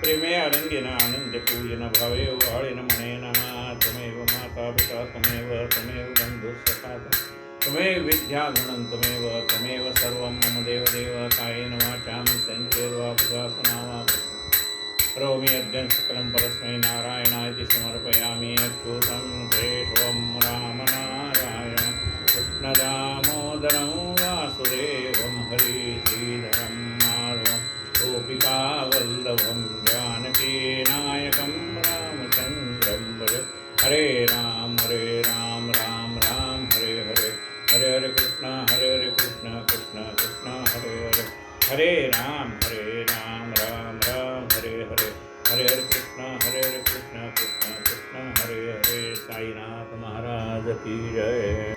प्रेमे आनंदेन आनंद पूजन भावे वाळेन म्हणेन त्वमेव माता पिता त्वमेव बंधु सखा त्वमेव विद्या गुणं त्वमेव सर्वं मम देव कायेन वाचा मनसेन्द्रियर्वा पुजात्मना वा करोमि यज्ञं सकलं परस्मै नारायणाय समर्पयामि अच्युतं केशवं राम नारायण कृष्णदामोदरं वासुदेवं हरि श्रीधरं माधवं गोपिकावल्लभं जानकीनायकं रामचन्द्रं भजे हरे राम राम राम हरे हरे हरे कृष्ण कृष्ण कृष्ण हरे हरे राम राम हरे हरे कृष्ण कृष्ण कृष्ण हरे हरे साईनाथ महाराज की जय।